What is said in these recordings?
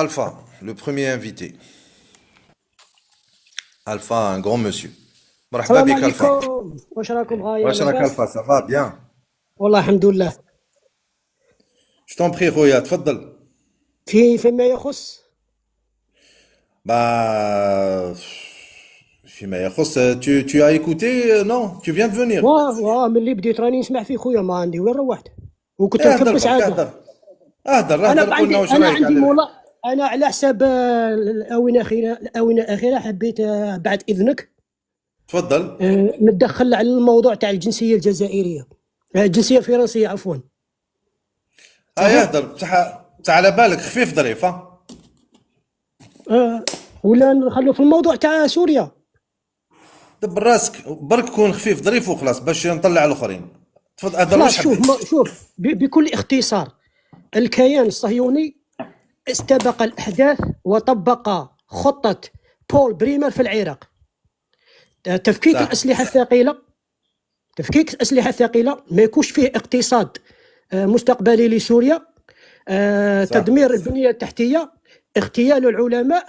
Alpha, le premier invité. Alpha, un grand monsieur. مرحبا السلام بك Alpha. عليكم. واش راكم غاية واش راك لاباس؟ Alpha, ça va bien? والله الحمد لله. Je t'en prie خويا تفضل. فيما يخص Bah, فيما يخص, tu as écouté, non? Tu viens de venir. واه من اللي بديت راني نسمع فيه خويا، ما عندي وين روحت وكنت اهدر نكبس برك عادة. اهدر. اهدر انا اهدر قلنا عندي واش انا رايك عندي على الحال. مولا. انا على حساب الآونة الأخيرة حبيت بعد إذنك تفضل. نتدخل على الموضوع تاع الجنسية الجزائرية، الجنسية الفرنسية عفوا. هاي صحيح؟ اهدر بصح على بالك خفيف ظريف ها. ولا نخلو في الموضوع تاع سوريا؟ دبر راسك برك كون خفيف ظريف وخلاص باش نطلع الاخرين. تفضل اهدر خلاص واش شوف، حبيت. شوف بكل اختصار، الكيان الصهيوني استبق الأحداث وطبق خطة بول بريمر في العراق. تفكيك صح الأسلحة الثقيلة، تفكيك الأسلحة الثقيلة ما يكونش فيه اقتصاد مستقبلي لسوريا، صح. تدمير البنية التحتية، اغتيال العلماء.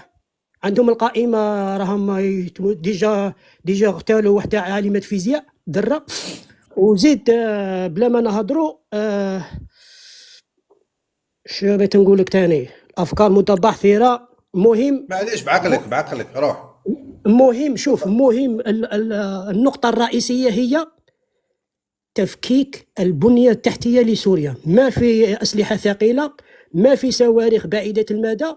عندهم القائمة راهم ديجا اغتالوا وحدة عالمة فيزياء ذرة. وزيد بلا ما نهضروا شو بغيت نقول لك تاني، أفكار متبحثرة. مهم معليش بعقلك بعقلك روح. مهم شوف، تفضل. مهم النقطة الرئيسية هي تفكيك البنية التحتية لسوريا. ما في أسلحة ثقيلة، ما في صواريخ بعيدة المدى،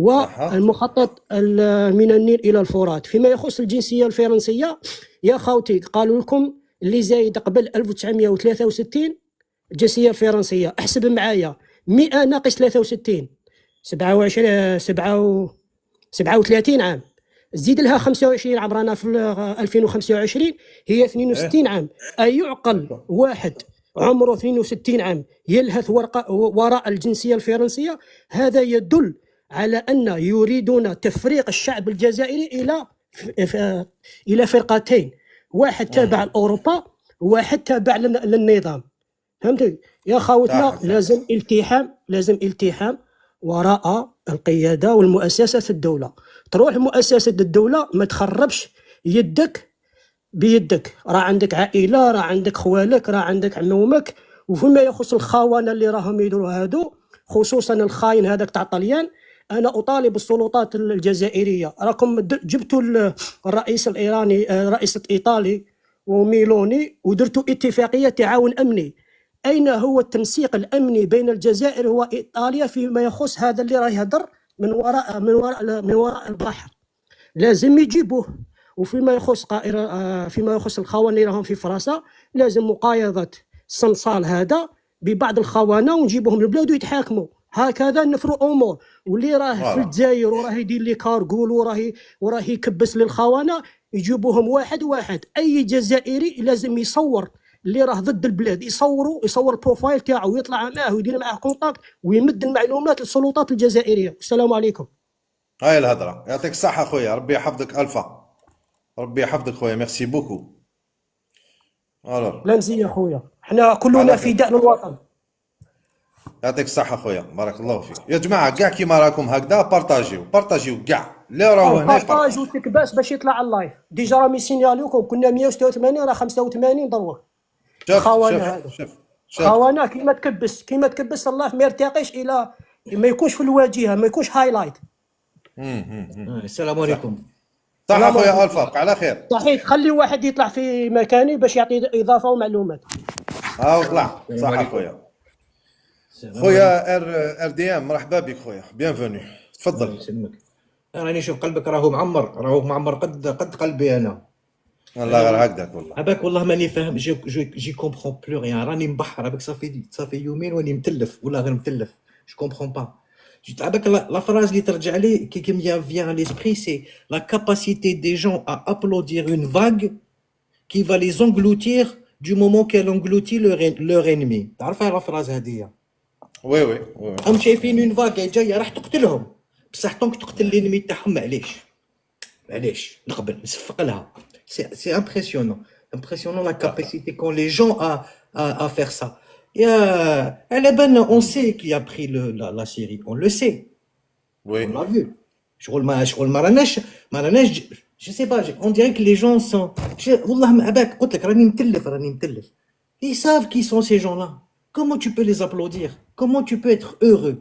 صح ها؟ والمخطط من النيل إلى الفرات. فيما يخص الجنسية الفرنسية يا خوتي، قالوا لكم اللي زايد قبل 1963 الجنسية الفرنسية. احسب معايا 100 ناقص 63، 27 37 عام. زيد لها 25 عام، رانا في 2025، هي ايه 62 عام. أي يعقل واحد عمره 62 عام يلهث وراء الجنسية الفرنسية؟ هذا يدل على أن يريدون تفريق الشعب الجزائري إلى فرقتين، واحد تابع لأوروبا وواحد تابع للنظام. فهمتي يا صح خاوتنا؟ صح. لازم التحام، لازم التحام وراء القيادة والمؤسسة الدولة. تروح لمؤسسة الدولة ما تخربش يدك بيدك. راه عندك عائلة، راه عندك خوالك، راه عندك عمومك. وفيما يخص الخونة اللي راهم يديروا هادو، خصوصا الخاين هذاك تاع طليان، انا اطالب السلطات الجزائريه. راكم جبتوا الرئيس الايراني، الرئيس الايطالي وميلوني، ودرتوا اتفاقيه تعاون امني. اين هو التنسيق الامني بين الجزائر وايطاليا فيما يخص هذا اللي راه يهدر من وراء البحر؟ لازم يجيبوه. وفيما يخص فيما يخص الخونه اللي راهم في فرنسا، لازم مقايضه الصنصال هذا ببعض الخونه ونجيبوهم للبلاد ويتحاكموا. هكذا نفروا امور. واللي راه في فوالا. الجزائر وراه يدير لي كارغول وراه يكبس للخونه، يجيبوهم واحد واحد. اي جزائري لازم يصور اللي راه ضد البلاد، يصور البروفايل تاعو ويطلع معاه ويدير معاه كونتاكت ويمد المعلومات للسلطات الجزائريه. السلام عليكم. هاي الهضرة يعطيك الصحة خويا ربي يحفظك ألفا. ربي يحفظك خويا ميرسي بوكو. الور. لا مزيه خويا، احنا كلنا على خير. فداء للوطن. يعطيك الصحة خويا بارك الله فيك يا جماعة كاع كيما راكم هكذا بارطاجيو بارطاجيو كاع اللي راهو هنا البارطاج يبارطاج. والتكباس باش يطلع على اللايف. ديجا راه ميسينيالوكم، كنا 186 راه 85 دروك. شفت الخونه شفت هذا شفت شفت. خونه كيما تكبس الله ما يرتقيش الى، ما يكونش في الواجهه، ما يكونش هايلايت. السلام صح. عليكم. صح السلام خويا عليكم. ألفا بقى على خير. صحيح، خلي واحد يطلع في مكاني باش يعطي اضافه ومعلومات. هاو طلع السلام صح عليكم. خويا. السلام عليكم. خويا ار دي ام مرحبا بك خويا بيانفوني. الله تفضل. يسلمك. راني نشوف قلبك راهو معمر، راهو معمر قد قلبي انا. الله انا غير والله هكذاك والله. عباك والله ماني فاهم، جي كومبخون بلو ريان. راني مبحر عباك، صافي يومين واني متلف ولا غير متلف. جو كومبخون با. جيت عباك لا فراز اللي ترجع لي كي me vient à l'esprit, c'est la capacité des gens à applaudir une vague qui va les engloutir du moment qu'elle engloutit leur ennemi. تعرفها لا فراز هذه؟ وي وي وي. هم شايفين اون فاغ جايه راح تقتلهم، بصح طونك تقتل لينمي تاعهم معليش نقبل نصفق لها. سي امبرسيونون لا كاباسيتي كون لي جون à faire ça. يا على بالنا اون سي كي a pris la Syrie, on le sait. Oui. On l'a vu. Je sais pas, on dirait que les gens sont. Wallah, m'abak, قلت لك راني متلف. Ils savent qui sont ces gens-là. Comment tu peux les applaudir? Comment tu peux être heureux?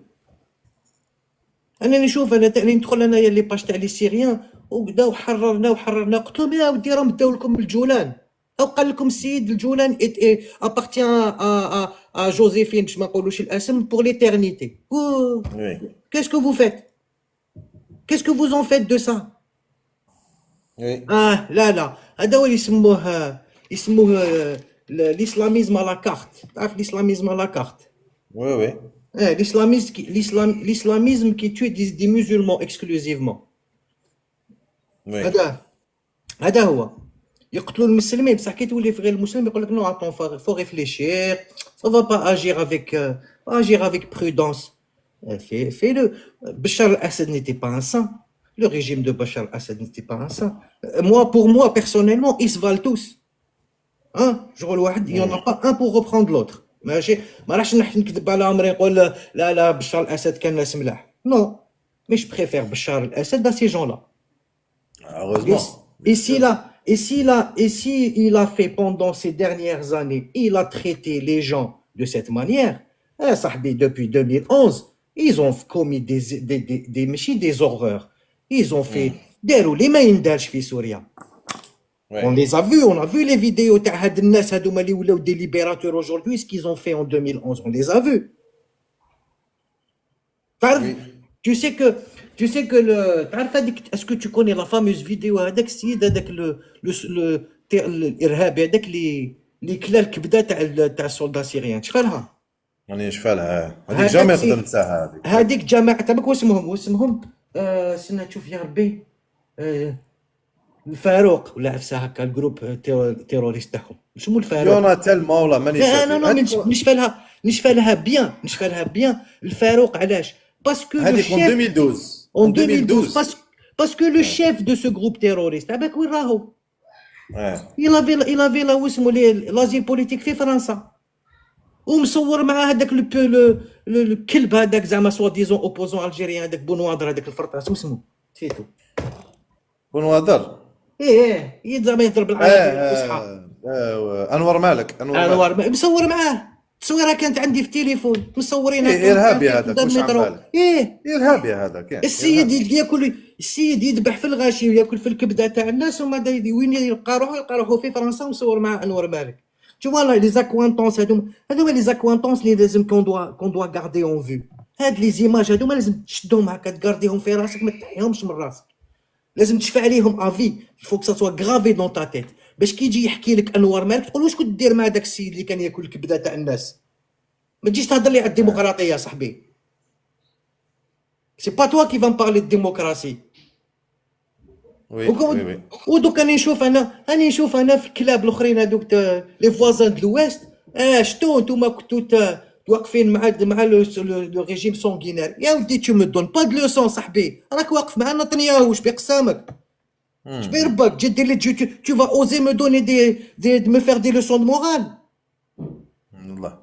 انا نشوف انا ندخل انايا لي باج تاع لي سيريان وبداو حررنا قلت لهم يا ودي راهم داو لكم الجولان او قال لكم السيد الجولان ابارتيان ا جوزيفين باش ما نقولوش الاسم بور ليترنيتي. Oui. Qu'est-ce que vous faites? Qu'est-ce que vous en faites de ça? Oui. لا هذا هو اللي يسموه الاسلاميزم على كارت. تعرف الاسلاميزم على كارت؟ Oui, oui. l'islamisme qui tue des musulmans exclusivement. Oui. هذا هو يقتلوا المسلمين بصح كي تولي في غير المسلم يقول لك نو اتون فو ريفليشير فا با agir avec prudence. Fais-le. Bachar al-Assad n'était pas un saint. Le régime de Bachar al-Assad n'était pas un saint. Pour moi personnellement ils se valent tous. Hein, genre الواحد il y en a pas un pour reprendre l'autre. ماشي ما راحش نكذب على عمري نقول لا بشار الاسد كان ناس ملاح. Non, mais je préfère Bachar al-Assad à ces gens-là. Heureusement. Et si il a fait pendant ces dernières années, il a traité les gens de cette manière, صاحبي, depuis 2011, ils ont commis des horreurs. Ils ont fait داروا اللي ما يندارش في سوريا. Ouais. On les a vus, on a vu les vidéos تاع هاد الناس هادوما اللي ولاو des libérateurs aujourd'hui, ce qu'ils ont fait en 2011, on les a vus. تعرف Oui. tu sais que تعرف هذيك est-ce que tu connais la fameuse vidéo هذاك السيد هذاك الارهابي هذاك اللي كلا الكبده تاع السولدا سيريان شفالها؟ راني شفالها هذيك جامي خدمتها هذيك جماعه تبعك واسمهم استنى تشوف يا ربي الفاروق ولا عفسه هكا الجروب تيروريست تاعهم شنو الفاروق؟ يونا تلما ولا ماني لا نشفالها بيان الفاروق علاش؟ باسكو هذيك en 2012 en 2012 parce que le chef de ce groupe terroriste عباك وين راهو؟ il avait là واسمو l'asile politique في فرنسا ومصور مع هذاك الكلب هذاك زعما سوا ديزون اوبوزون الجيريان هذاك بونوادر هذاك الفرطاس واسمو نسيتو بونوادر زعما يضرب بالعربيه الفصحى انور مالك مصور معاه تصويره كانت عندي في التليفون مصورين ارهابي هذاك واش عم بالك ارهابي هذاك السيد يذبح في الغاشي وياكل في الكبده تاع الناس وما وين يلقى روحو في فرنسا ومصور مع انور مالك. Tu vois là les accointances هذوما لي زاكوانتونس اللي لازم كون دوا غاردي اون فيو. هاد لي زيماج هذوما لازم تشدهم هكا تغارديهم في راسك ما تحيهمش من راسك. لازم تشفع عليهم افي فوك سا سوا غرافي دون تا تيت باش كي يجي يحكي لك انور مالك تقول واش كنت دير مع داك السيد اللي كان ياكل الكبده تاع الناس. ما تجيش تهضر لي على الديمقراطيه صاحبي. سي با توا كي فان بارلي ديموكراسي. ودوك راني نشوف انا في الكلاب الاخرين هذوك لي فوازان دو لويست شتو نتوما كنتو واقفين مع لو ريجيم سونغينير. يا ودي تو مو دون با دو لوسون صاحبي راك واقف مع نتنياهو واش بقسامك اش بربك تجي دير لي tu vas oser me donner me faire des leçons de morale. والله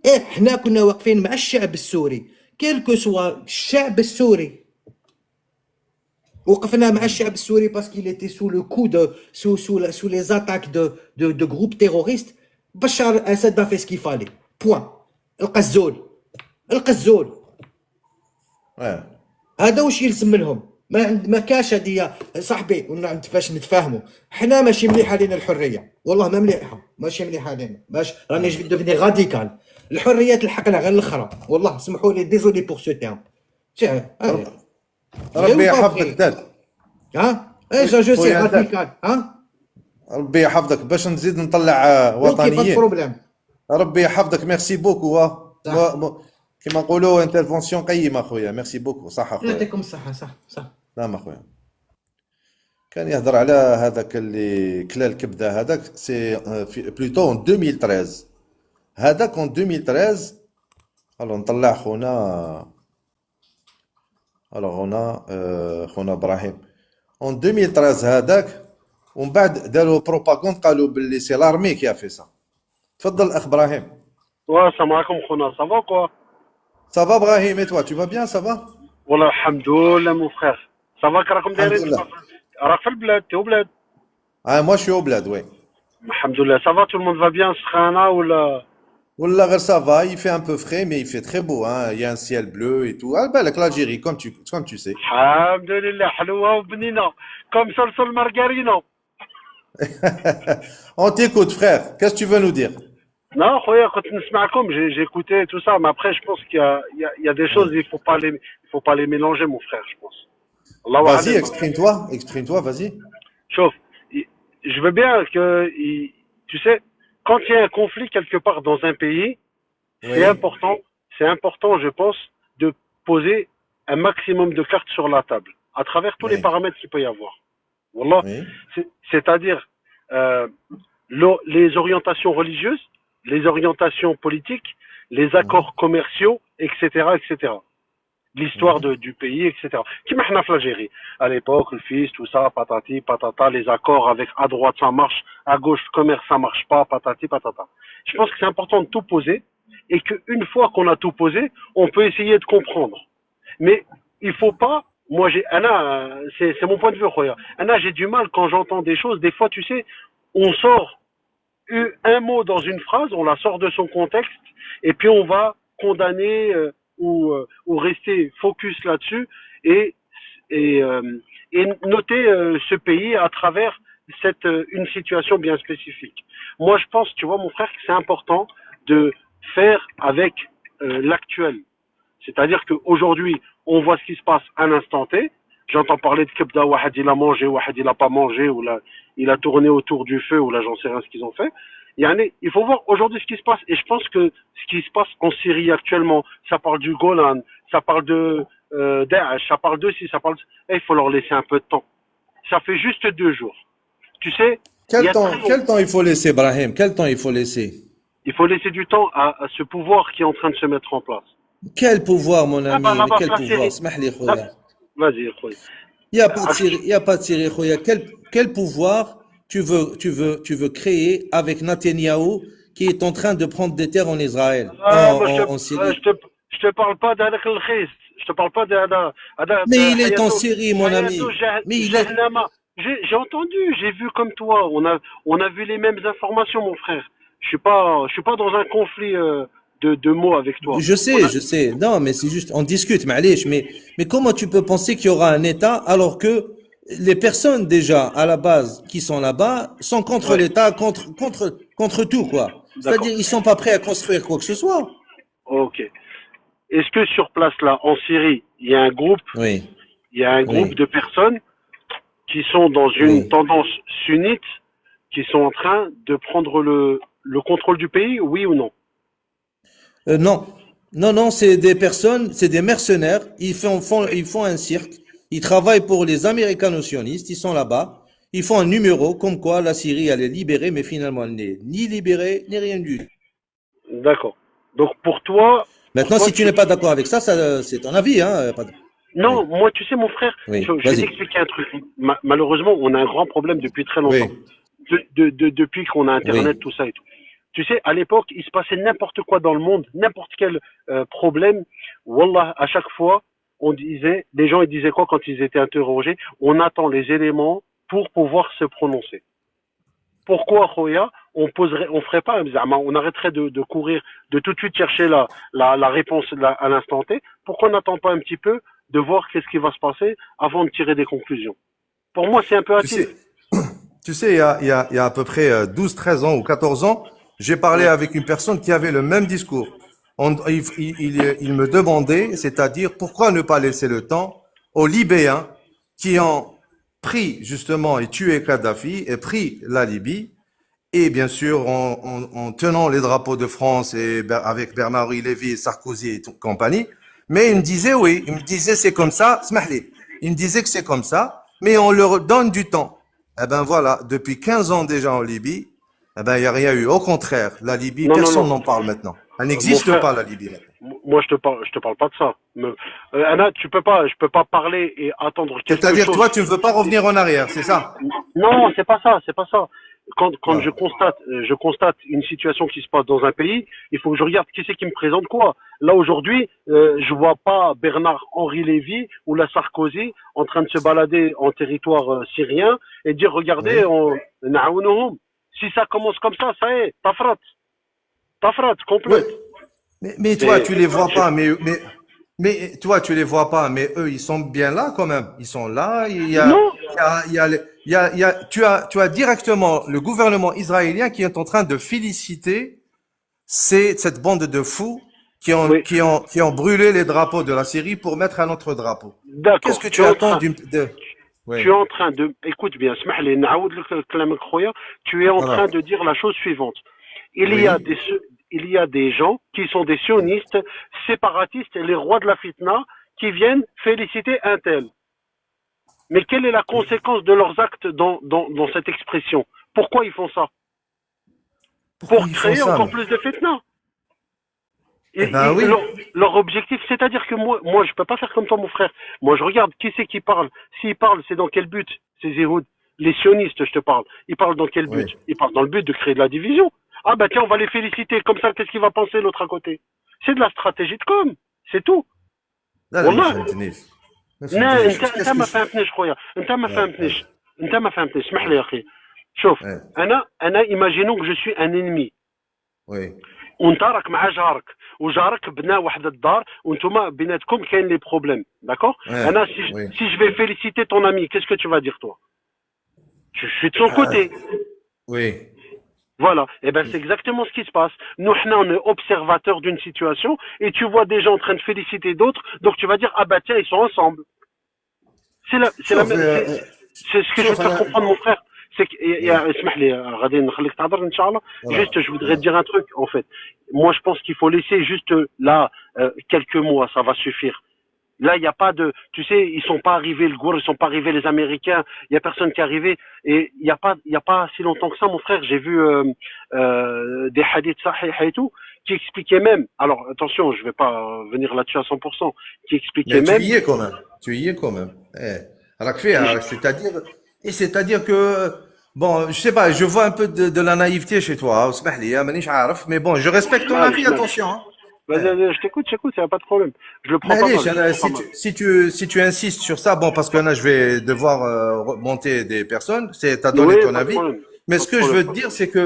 حنا كنا واقفين مع الشعب السوري كيلكو سوا الشعب السوري وقفنا مع الشعب السوري باسكو il était sous le coup de sous les attaques de groupes terroristes. بشار الاسد a fait ce qu'il fallait point. القزول هذا واش يلزم لهم ما كاش هديه صاحبي ونعم كيفاش نتفاهموا. حنا ماشي مليحه لينا الحريه والله ما مليحه ماشي مليحه لينا باش راني جو ديفيني راديكال. الحريه تلحقنا غير الاخرى والله سمحوا لي ديزولي بور سو تيرم. ربي يحفظك داد جو سي راديكال ربي يحفظك باش نزيد نطلع وطنيين. ربي يحفظك ميرسي بوكو كيما نقولوا انترفونسيون قيمه خويا ميرسي بوكو صح خويا يعطيكم الصحه صح نعم اخويا. كان يهضر على هذاك اللي كلا الكبده هذاك سي بلوتو 2013 هذاك 2013 الو نطلع خونا خونا ابراهيم 2013 هذاك ومن بعد داروا بروباغوند قالوا باللي سي لارمي كي في سا. تفضل الاخ ابراهيم. السلام عليكم خونا صافا كوا Ça va Brahim et toi, tu vas bien, ça va? والله الحمد لله مو فخير. صافا راكم الحمد دايرين؟ لله. راك في البلاد؟ تي بلاد؟ moi je suis au bled, oui. الحمد لله. صافا تو الموند فا بيان؟ سخانه ولا؟ Wallah, غير ça va, il fait un peu frais, mais il fait très beau, hein. Il y a un ciel bleu et tout. Ah, ben, l'Algérie, comme tu sais. الحمد لله حلوه وبنينه كوم صلصل مارغارينو. On t'écoute, frère. Qu'est-ce que tu veux nous dire? Non, خويا كنت نسمعكم, j'ai écouté tout ça, mais après je pense qu'il y a des choses, Oui. il faut pas les mélanger, mon frère, je pense. Allahu Vas-y, alam. exprime-toi, vas-y. Chauffe. Je veux bien que, tu sais, quand il y a un conflit quelque part dans un pays, c'est Oui, important, c'est important, je pense, de poser un maximum de cartes sur la table, à travers tous les oui, paramètres qu'il peut y avoir. Wallah, oui. c'est-à-dire euh, les orientations religieuses, les orientations politiques, les Mhm, accords commerciaux, etc., etc. L'histoire mhm, du pays, etc. Qui m'a fait l'Algérie. À l'époque, le fils, tout ça, patati, patata, les accords avec à droite ça marche, à gauche commerce ça marche pas, patati, patata. Je pense que c'est important de tout poser et qu'une fois qu'on a tout posé, on peut essayer de comprendre. Mais il faut pas. Moi, Anna, c'est mon point de vue, Roya. Anna, j'ai du mal quand j'entends des choses. Des fois, tu sais, on sort un mot dans une phrase, on la sort de son contexte, et puis on va condamner ou rester focus là-dessus et, et, euh, et noter ce pays à travers une situation bien spécifique. Moi, je pense, tu vois, mon frère, que c'est important de faire avec l'actuel. C'est-à-dire qu'aujourd'hui, on voit ce qui se passe à l'instant T. J'entends parler de Kebda, Wahad il a mangé, Wahad il a pas mangé, ou là, il a tourné autour du feu, ou là, j'en sais rien ce qu'ils ont fait. Il faut voir aujourd'hui ce qui se passe. Et je pense que ce qui se passe en Syrie actuellement, ça parle du Golan, ça parle de Daesh, ça parle de ci, ça parle de... Et il faut leur laisser un peu de temps. Ça fait juste 2 jours. Tu sais, il y a très Quel longtemps. temps il faut laisser, Brahim? Quel temps il faut laisser? Il faut laisser du temps à ce pouvoir qui est en train de se mettre en place. Quel pouvoir, mon Là-bas, ami? Mais là-bas, quel la pouvoir? Syrie. Smah li, Là, khoya. vas-y, khoya. Il n'y a pas de Syrie, il y a pas de Syrie, khoya. Quel pouvoir tu veux créer avec Netanyahou qui est en train de prendre des terres en Israël, Moi, en Syrie? je te parle pas d'Alek al-Khis. Je te parle pas Mais de il est en Hayatou, Syrie, mon ami. Mais il est, Jahannama. J'ai entendu, j'ai vu comme toi. On a vu les mêmes informations, mon frère. Je suis pas dans un conflit de mots avec toi. je sais. Non, mais c'est juste, on discute, mais comment tu peux penser qu'il y aura un État alors que les personnes déjà à la base qui sont là-bas sont contre Ouais, l'État, contre tout, quoi. d'accord. C'est-à-dire, ils sont pas prêts à construire quoi que ce soit. Ok. Est-ce que sur place là, en Syrie, Oui, il y a un groupe oui, de personnes qui sont dans une oui. tendance sunnite, qui sont en train de prendre le contrôle du pays, oui ou non? Non, non, c'est des personnes, c'est des mercenaires. Ils font un cirque. Ils travaillent pour les américano-sionistes. Ils sont là-bas. Ils font un numéro comme quoi la Syrie elle est libérée, mais finalement elle n'est ni libérée ni rien du tout. D'accord. Donc pour Maintenant, toi, si tu n'es pas d'accord avec ça, c'est ton avis, hein. Oui, non, moi, tu sais, mon frère, oui, je vais vas-y. t'expliquer un truc. Malheureusement, on a un grand problème depuis très longtemps. Oui, Depuis qu'on a Internet, oui. tout ça et tout. Tu sais, à l'époque, il se passait n'importe quoi dans le monde, n'importe quel problème. Wallah, à chaque fois, les gens ils disaient quoi quand ils étaient interrogés? On attend les éléments pour pouvoir se prononcer. Pourquoi, Khoya, on ferait pas, on arrêterait de courir, de tout de suite chercher la réponse à l'instant T. Pourquoi on n'attend pas un petit peu de voir qu'est-ce qui va se passer avant de tirer des conclusions? Pour moi, c'est un peu Tu hâtif. sais, tu sais, il y a à peu près 12, 13 ans ou 14 ans, j'ai parlé Ouais. avec une personne qui avait le même discours. Il me demandait, c'est-à-dire, pourquoi ne pas laisser le temps aux Libyens qui ont pris justement et tué Kadhafi et pris la Libye, et bien sûr en tenant les drapeaux de France et avec Bernard-Henri Lévy, Sarkozy et compagnie. Mais il me disait, oui, il me disait c'est comme ça, smahli. Il me disait que c'est comme ça, mais on leur donne du temps. Eh ben voilà, depuis 15 ans déjà en Libye, eh ben il n'y a rien eu. Au contraire, la Libye, Non, non, personne non. n'en parle maintenant. Elle Mon n'existe frère, pas, la Libye maintenant. moi, je te parle pas de ça. Anna, je peux pas parler et attendre quelque C'est-à-dire, chose. toi, tu ne veux pas revenir en arrière, c'est ça? Non, c'est pas ça, c'est pas ça. quand Voilà. je constate une situation qui se passe dans un pays, il faut que je regarde qui c'est qui me présente quoi. Là aujourd'hui, je vois pas Bernard-Henri Lévy ou la Sarkozy en train de se balader en territoire syrien et dire regardez, Oui. on na'aounouhum. Si ça commence comme ça y est, tafrat Oui. complète. Mais toi, C'est tu les vois pas, mais toi, tu les vois pas, mais eux, ils sont bien là quand même. Ils sont là. non, Tu as directement le gouvernement israélien qui est en train de féliciter cette bande de fous oui, qui ont brûlé les drapeaux de la Syrie pour mettre un autre drapeau. Qu'est-ce d'accord. que tu attends Tu oui, es en train de, écoute bien, اسمح لي نعاود لك الكلام خويا. Tu es en train voilà. de dire la chose suivante. Il y a Oui, des, il y a des gens qui sont des sionistes, séparatistes, et les rois de la fitna, qui viennent féliciter un tel. Mais quelle est la conséquence de leurs actes dans cette expression? Pourquoi ils font ça? pourquoi Pour ils font créer ça? encore plus de fitna. Eh ben oui. Leur objectif, c'est-à-dire que moi, je peux pas faire comme toi, mon frère. Moi, je regarde qui c'est qui parle. S'ils parlent, c'est dans quel but? C'est Zéhoud. Les sionistes, je te parle. Ils parlent dans quel but? Oui. Ils parlent dans le but de créer de la division. Ah bah tiens, on va les féliciter. Comme ça, qu'est-ce qu'il va penser l'autre à côté? C'est de la stratégie de com. C'est tout. لا لا ما والله. فهمتنيش ما لا فهمتنيش انت qu'est-ce que ما فهمتنيش خويا. ouais, انت ما فهمتنيش. اسمح لي يا اخي. شوف. ouais, انا imaginons que je suis un ennemi. oui, وانت راك مع جارك وجارك بنى واحد الدار وانتم بيناتكم كاين لي بروبليم داكور ouais, انا oui. si je vais féliciter ton ami qu'est-ce que tu vas dire toi je suis de son côté Oui. voilà et ben c'est exactement ce qui se passe nous on est observateurs d'une situation et tu vois des gens en train de féliciter d'autres donc tu vas dire ah bah tiens ils sont ensemble c'est la شوف même c'est ce que je veux شوف te faire انا comprendre mon frère c'est que oui, اسمح لي غادي نخليك تهضر ان شاء الله voilà, juste je voudrais te voilà. dire un truc en fait moi je pense qu'il faut laisser juste là quelques mois ça va suffire là il n'y a pas de tu sais ils sont pas arrivés le gour ils sont pas arrivés les américains il y a personne qui est arrivé et il y a pas si longtemps que ça mon frère j'ai vu des hadiths sahih et tout qui expliquaient même alors attention je vais pas venir là-dessus à 100% qui expliquaient Mais tu même y es quand même. Tu y es quand même. Eh. راك فيها c'est-à-dire que bon, je sais pas, je vois un peu de la naïveté chez toi. اسمح لي مانيش عارف, mais bon, je respecte ton avis, معلش attention. Hein. vas-y, Eh. vas-y, j'écoute, il n'y a pas de problème. Je le prends pas معليش mal, je le انا prends pas mal. si tu insistes sur ça, bon, parce que là je vais devoir monter des personnes, c'est t'as donné Oui, ton pas de avis, problème. mais Pas ce de que je problème, veux pas te de dire problème. c'est que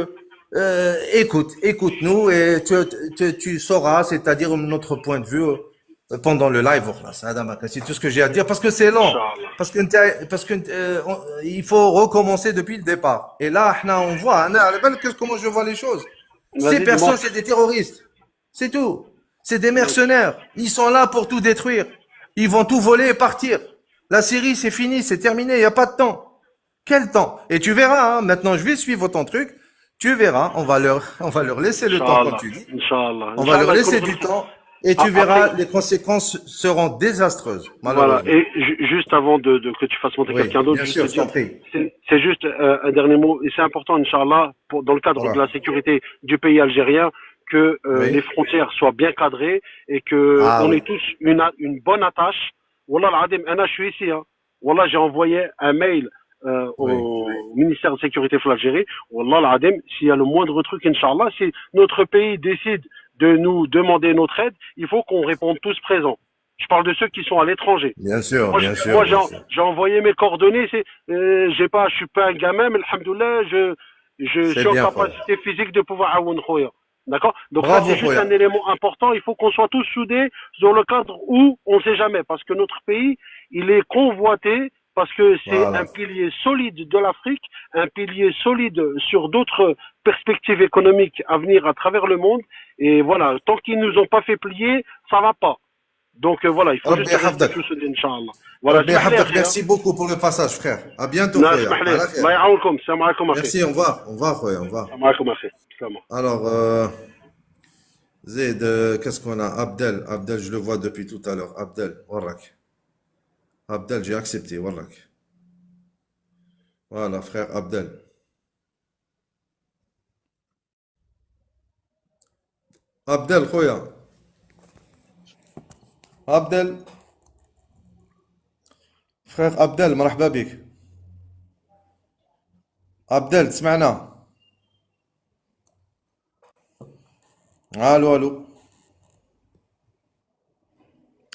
écoute-nous et tu sauras, c'est-à-dire notre point de vue pendant le live. Voilà, c'est tout ce que j'ai à dire parce que c'est long, Inch'Allah. parce que il faut recommencer depuis le départ. Et là, on voit, comment je vois les choses. Ces Vas-y, dis-moi. personnes, c'est des terroristes. C'est tout. C'est des mercenaires. Ils sont là pour tout détruire. Ils vont tout voler et partir. La Syrie, c'est fini, c'est terminé, il n'y a pas de temps. Quel temps? Et tu verras, hein, maintenant je vais suivre ton truc. Tu verras, on va leur laisser le temps, comme Inch'Allah. tu dis. Inch'Allah. On va leur Inch'Allah, laisser comme du ça. temps et tu verras, Après, les conséquences seront désastreuses, voilà. malheureusement. Et juste avant que tu fasses monter Oui, quelqu'un d'autre, bien juste sûr, te je dire, t'en prie. c'est juste un dernier mot, et c'est important, Inch'Allah, dans le cadre de Voilà. la sécurité du pays algérien, que les Oui. frontières soient bien cadrées et que Ah on oui. ait tous une bonne attache. Wallah al-Adim, Anna, je suis ici. Hein. Wallah, j'ai envoyé un mail Oui. au ministère de sécurité de l'Algérie. Wallah al-Adim, s'il y a le moindre truc, Inch'Allah, si notre pays décide de nous demander notre aide, il faut qu'on réponde tous présents. Je parle de ceux qui sont à l'étranger. Bien sûr, Moi, bien sûr, moi bien sûr. j'ai envoyé mes coordonnées. J'ai pas, je suis pas un gamin, mais alhamdoulilah, je C'est suis en bien, frère. capacité physique de pouvoir aoun khoya. D'accord. Donc ça, Bravo, c'est juste Khoya. un élément important. Il faut qu'on soit tous soudés dans le cadre où on ne sait jamais, parce que notre pays, il est convoité parce que c'est Voilà. un pilier solide de l'Afrique, un pilier solide sur d'autres perspectives économiques à venir à travers le monde. Et voilà, tant qu'ils nous ont pas fait plier, ça va pas. Donc voilà, il faut ربي juste rester يحفظك. tous soudés, Inch'Allah. Voilà, ربي اسمح لي يا يحفظك. أخي. Merci beaucoup pour le passage, frère. À bientôt, لا Khoya. اسمح لي على الله خير. يعاونكم السلام عليكم اخي Merci, au revoir, Khoya, au revoir. السلام عليكم اخي السلام Alors, Zaid, qu'est-ce qu'on a? Abdel, je le vois depuis tout à l'heure. Warrak. Abdel, j'ai accepté, Warrak. Voilà, frère Abdel. Abdel, Khoya. Abdel. Frère Abdel, مرحبا بك. Abdel, تسمعنا؟ Allô, allô.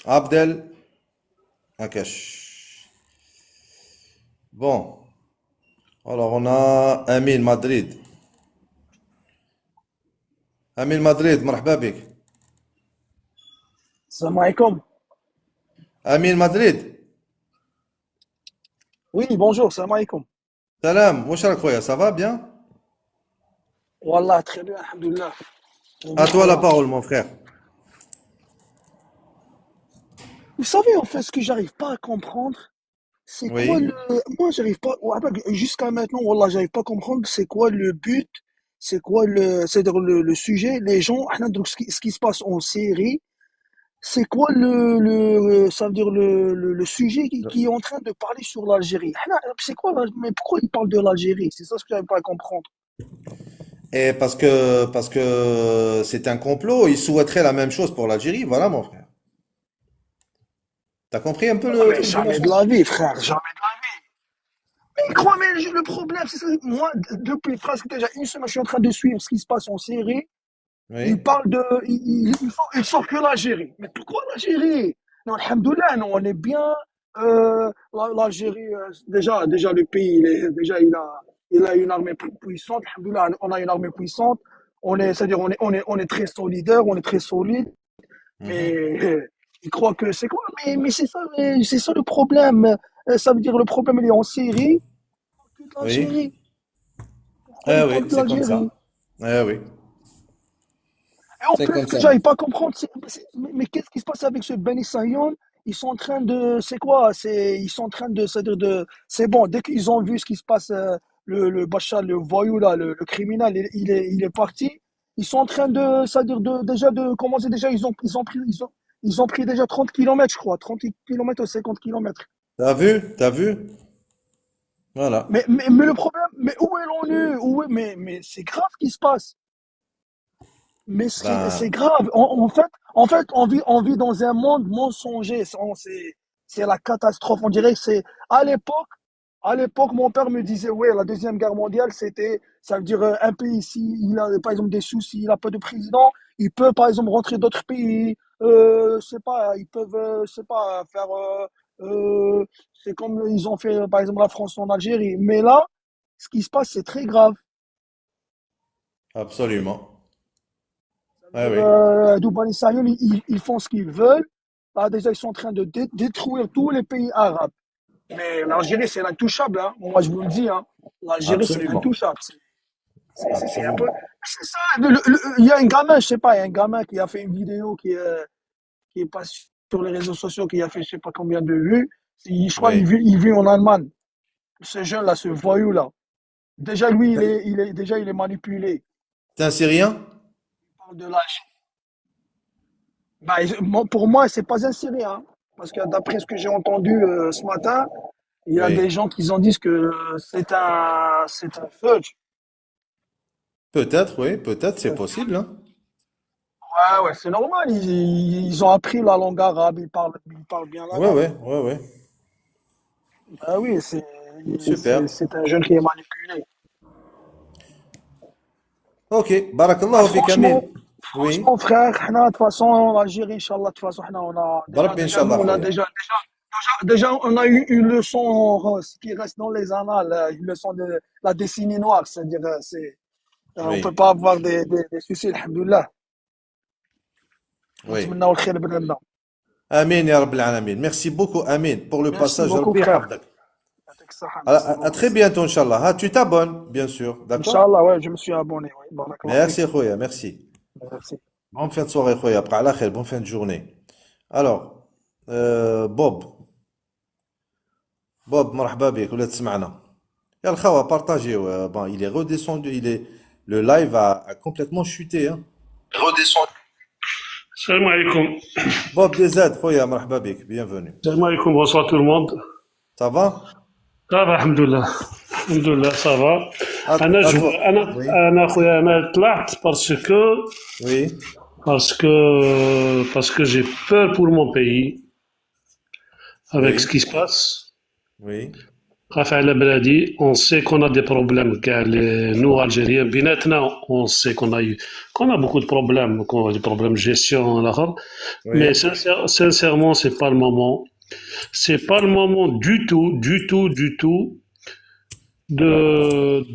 Abdel Akash. Bon, alors on a Amin Madrid. Amin Madrid, مرحبا بك. السلام عليكم. Amin Madrid. Oui, bonjour, السلام عليكم. Salam, واش راك خويا, ça va bien? والله très bien, alhamdoulilah. À toi la Voilà. parole, mon frère. Vous savez, en fait, ce que j'arrive pas à comprendre, c'est quoi Oui. le... Moi, j'arrive pas... Jusqu'à maintenant, Wallah, j'arrive pas à comprendre c'est quoi le but, c'est quoi le... C'est-à-dire le sujet. Les gens, donc, ce qui se passe en série, c'est quoi ça veut dire le sujet qui est en train de parler sur l'Algérie. C'est quoi, mais pourquoi ils parlent de l'Algérie? C'est ça ce que j'arrive pas à comprendre. Et parce que c'est un complot, ils souhaiteraient la même chose pour l'Algérie, voilà mon frère. T'as compris un peu Non, le mais truc de mon jamais de sens? la vie, frère, jamais de la vie. Mais crois, mais le problème, c'est ça. Moi, depuis presque déjà une semaine, je suis en train de suivre ce qui se passe en Syrie. Ils Oui, parlent de. Ils sortent que l'Algérie. Mais pourquoi l'Algérie? Non, alhamdoulilah, non, on est bien. L'Algérie, déjà, le pays, il a une armée puissante. Alhamdoulilah, on a une armée puissante. C'est-à-dire, on est très solidaire, on est très solide. Mais mhm, ils croient que c'est quoi? Mais c'est ça le problème. Ça veut dire le problème, il est en Syrie, que de oui, l'Algérie. Pourquoi eh ils oui, parlent de c'est comme ça. l'Algérie? Eh oui, Et en c'est plus, comme ce que ça, mon j'arrive pas frère. à comprendre, mais qu'est-ce qui se passe avec ce Ben Sayon? Ils sont en train de, c'est quoi? Ils sont en train de, c'est-à-dire c'est bon, dès qu'ils ont vu ce qui se passe, le Bachar, le voyou là, le criminel, il est parti. Ils sont en train de, c'est-à-dire déjà de commencer, déjà, ils ont pris déjà 30 kilomètres, je crois, 30 kilomètres ou 50 kilomètres. T'as vu? T'as vu? Voilà. Mais le problème, mais où est l'ONU? Mais c'est grave ce qui se passe. Mais c'est Ben, grave. En fait, on vit dans un monde mensonger. C'est la catastrophe. On dirait que c'est à l'époque. À l'époque, mon père me disait, ouais, la Deuxième Guerre mondiale, ça veut dire un pays, ici, il a par exemple des soucis, il n'a pas de président, il peut par exemple rentrer d'autres pays, je sais pas, ils peuvent, je sais pas, faire, c'est comme ils ont fait par exemple la France en Algérie. Mais là, ce qui se passe, c'est très grave. absolument. Ça veut Eh dire, oui, Duban et Sahel, ils font ce qu'ils veulent. Là, déjà, ils sont en train de détruire tous les pays arabes. Mais l'Algérie, c'est l'intouchable, hein. Moi, je vous le dis, hein. L'Algérie, c'est absolument. l'intouchable. C'est un peu. Absolument. C'est ça. Il y a un gamin, je sais pas, il y a un gamin qui a fait une vidéo qui est passée sur les réseaux sociaux, qui a fait je sais pas combien de vues. Je crois qu'il Oui. vit en Allemagne. Ce jeune-là, ce voyou-là. Déjà, lui, il T'es est, il est, déjà, il est manipulé. t'es un Syrien? Il parle de l'Algérie. Bah, pour moi, c'est pas un Syrien, hein. Parce que d'après ce que j'ai entendu ce matin, il y a des Oui. gens qui en disent que c'est un fudge. Peut-être, oui, peut-être, c'est Un fudge. possible, hein. Ouais, ouais, c'est normal. Ils ont appris la langue arabe, ils parlent bien Ouais, l'arabe. ouais, ouais, ouais. Bah oui, c'est Super. c'est c'est un jeune qui est manipulé. Ok, Bah, barakallahu fik, franchement, Amin. Oui. franchement, frère, de toute façon, l'Algérie, Inch'Allah, de toute façon, on a Barabbi, déjà, nous, Inch'Allah, on a khoya. déjà, on a eu une leçon qui reste dans les annales, une leçon de la décennie noire, c'est-à-dire, on peut Oui, pas avoir des soucis, alhamdoulilah. oui. نتمنوا الخير لبلادنا. Amin, ya Rabbil Alamin. Merci beaucoup, Amin, pour le Merci passage. beaucoup, Rabbi frère. yahfadek. يعطيك الصحة, merci À beaucoup. très bientôt, Inch'Allah. Ah, tu t'abonnes, bien sûr, d'accord? Inch'Allah, ouais, je me suis abonné, ouais. Barakallah fik. Merci, khoya, merci. Merci. Bonne fin de soirée, khoya. Après, à la khair, bonne fin de journée. Alors, Bob, مرحبا بك, ولا تسمعنا. يا الخوا, partagez. Bon, il est redescendu, le live a complètement chuté, hein. Salam alaikum. Bob DZ, خويا, مرحبا بك, bienvenue. Salam alaikum, bonsoir tout le monde. Ça va? Ça va, alhamdoulilah. Alhamdoulilah, ça va. أنا À جو toi. أنا Oui, أنا خويا أنا طلعت oui, parce que j'ai peur pour mon pays avec ce oui, qui se passe. oui. خاف على بلادي. On sait qu'on a des problèmes كاع nous Algériens بيناتنا. On sait qu'on a beaucoup de problèmes, qu'on a des problèmes de gestion الآخر. Mais Oui. sincèrement, c'est pas le moment. C'est pas le moment du tout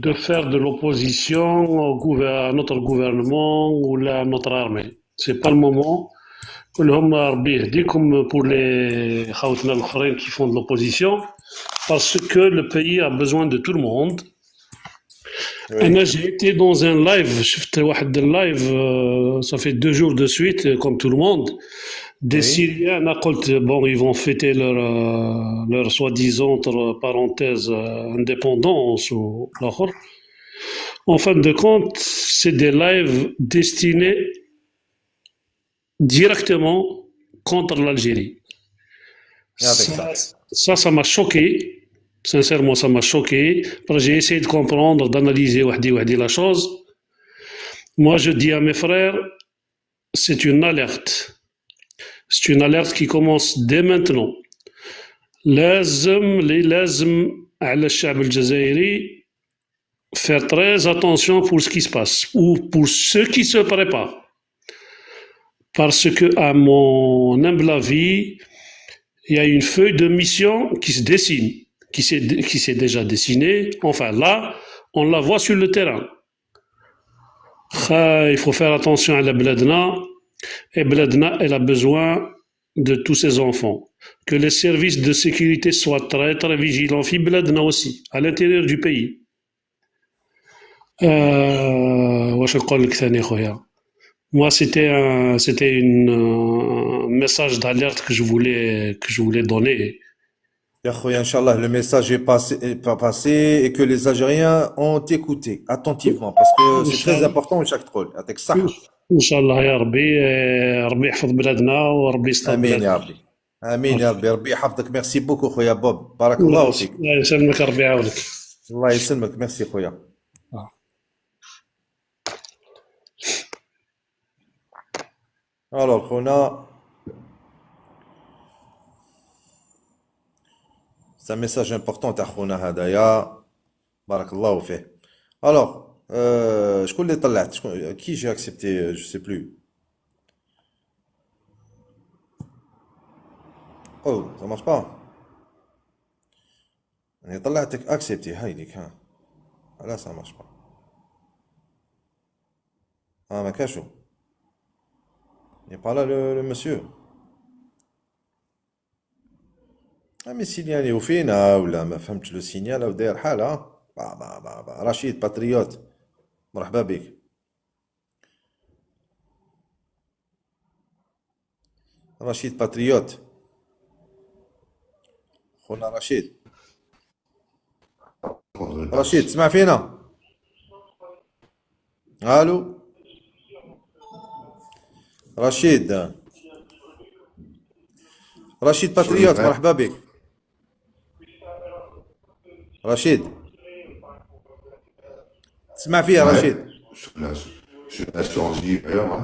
de faire de l'opposition à notre gouvernement ou à notre armée. C'est pas le moment. كلهم ربي يهديكم pour les خاوتنا الآخرين qui font de l'opposition, parce que le pays a besoin de tout le monde. Oui. J'ai été dans un live, شفت واحد live, ça fait 2 jours de suite, comme tout le monde, des Oui. Syriens. أنا قلت bon, ils vont fêter leur soi-disant, entre parenthèses, indépendance ou l'autre. En fin de compte, c'est des lives destinés directement contre l'Algérie. يعطيك Ça, الصحة. ça m'a choqué. Sincèrement, ça m'a choqué. J'ai essayé de comprendre, d'analyser وحدي la chose. Moi, je dis à mes frères, c'est une alerte. C'est une alerte qui commence dès maintenant. لازم على الشعب الجزائري faire très attention pour ce qui se passe, ou pour ceux qui se préparent. Parce que, à mon humble avis, il y a une feuille de mission qui se dessine, qui s'est déjà dessinée. Enfin, là, on la voit sur le terrain. Il faut faire attention à la Bladna. Et Bladna, elle a besoin de tous ses enfants. Que les services de sécurité soient très, très vigilants. Fi Bladna aussi, à l'intérieur du pays. واش نقول لك ثاني خويا. Moi, c'était un message d'alerte que je voulais donner. Ya khoya, Inch'Allah, le message est passé et que les Algériens ont écouté attentivement parce que c'est très Inch'Allah. important chaque troll. يعطيك الصحة. إن شاء الله يا ربي. ربي يحفظ بلادنا وربي يستر آمين بلادنا. يا ربي. آمين يا ربي. ربي يحفظك. ميرسي بوكو خويا بوب. بارك الله فيك. الله يسلمك، ربي يعاونك. الله يسلمك. ميرسي خويا. Alors, خونا c'est un message important تاع خونا هذايا. بارك الله فيه. Alors, شكون اللي طلعت؟ qui j'ai accepté? Je sais plus. Oh, ça marche pas. يعني طلعتك accepté هاي ليك ها. لا ça marche pas. Ah ما كاشو. Il n'est pas là le monsieur. Ah mais signalé وفينا ولا ما فهمتش لو سينيال او داير حالة. با رشيد باتريوت. مرحبا بك. رشيد باتريوت. خونا رشيد. رشيد تسمع فينا؟ الو رشيد. رشيد باتريوت مرحبا بك. رشيد تسمع فيها Ouais, رشيد؟ je suis en JPR.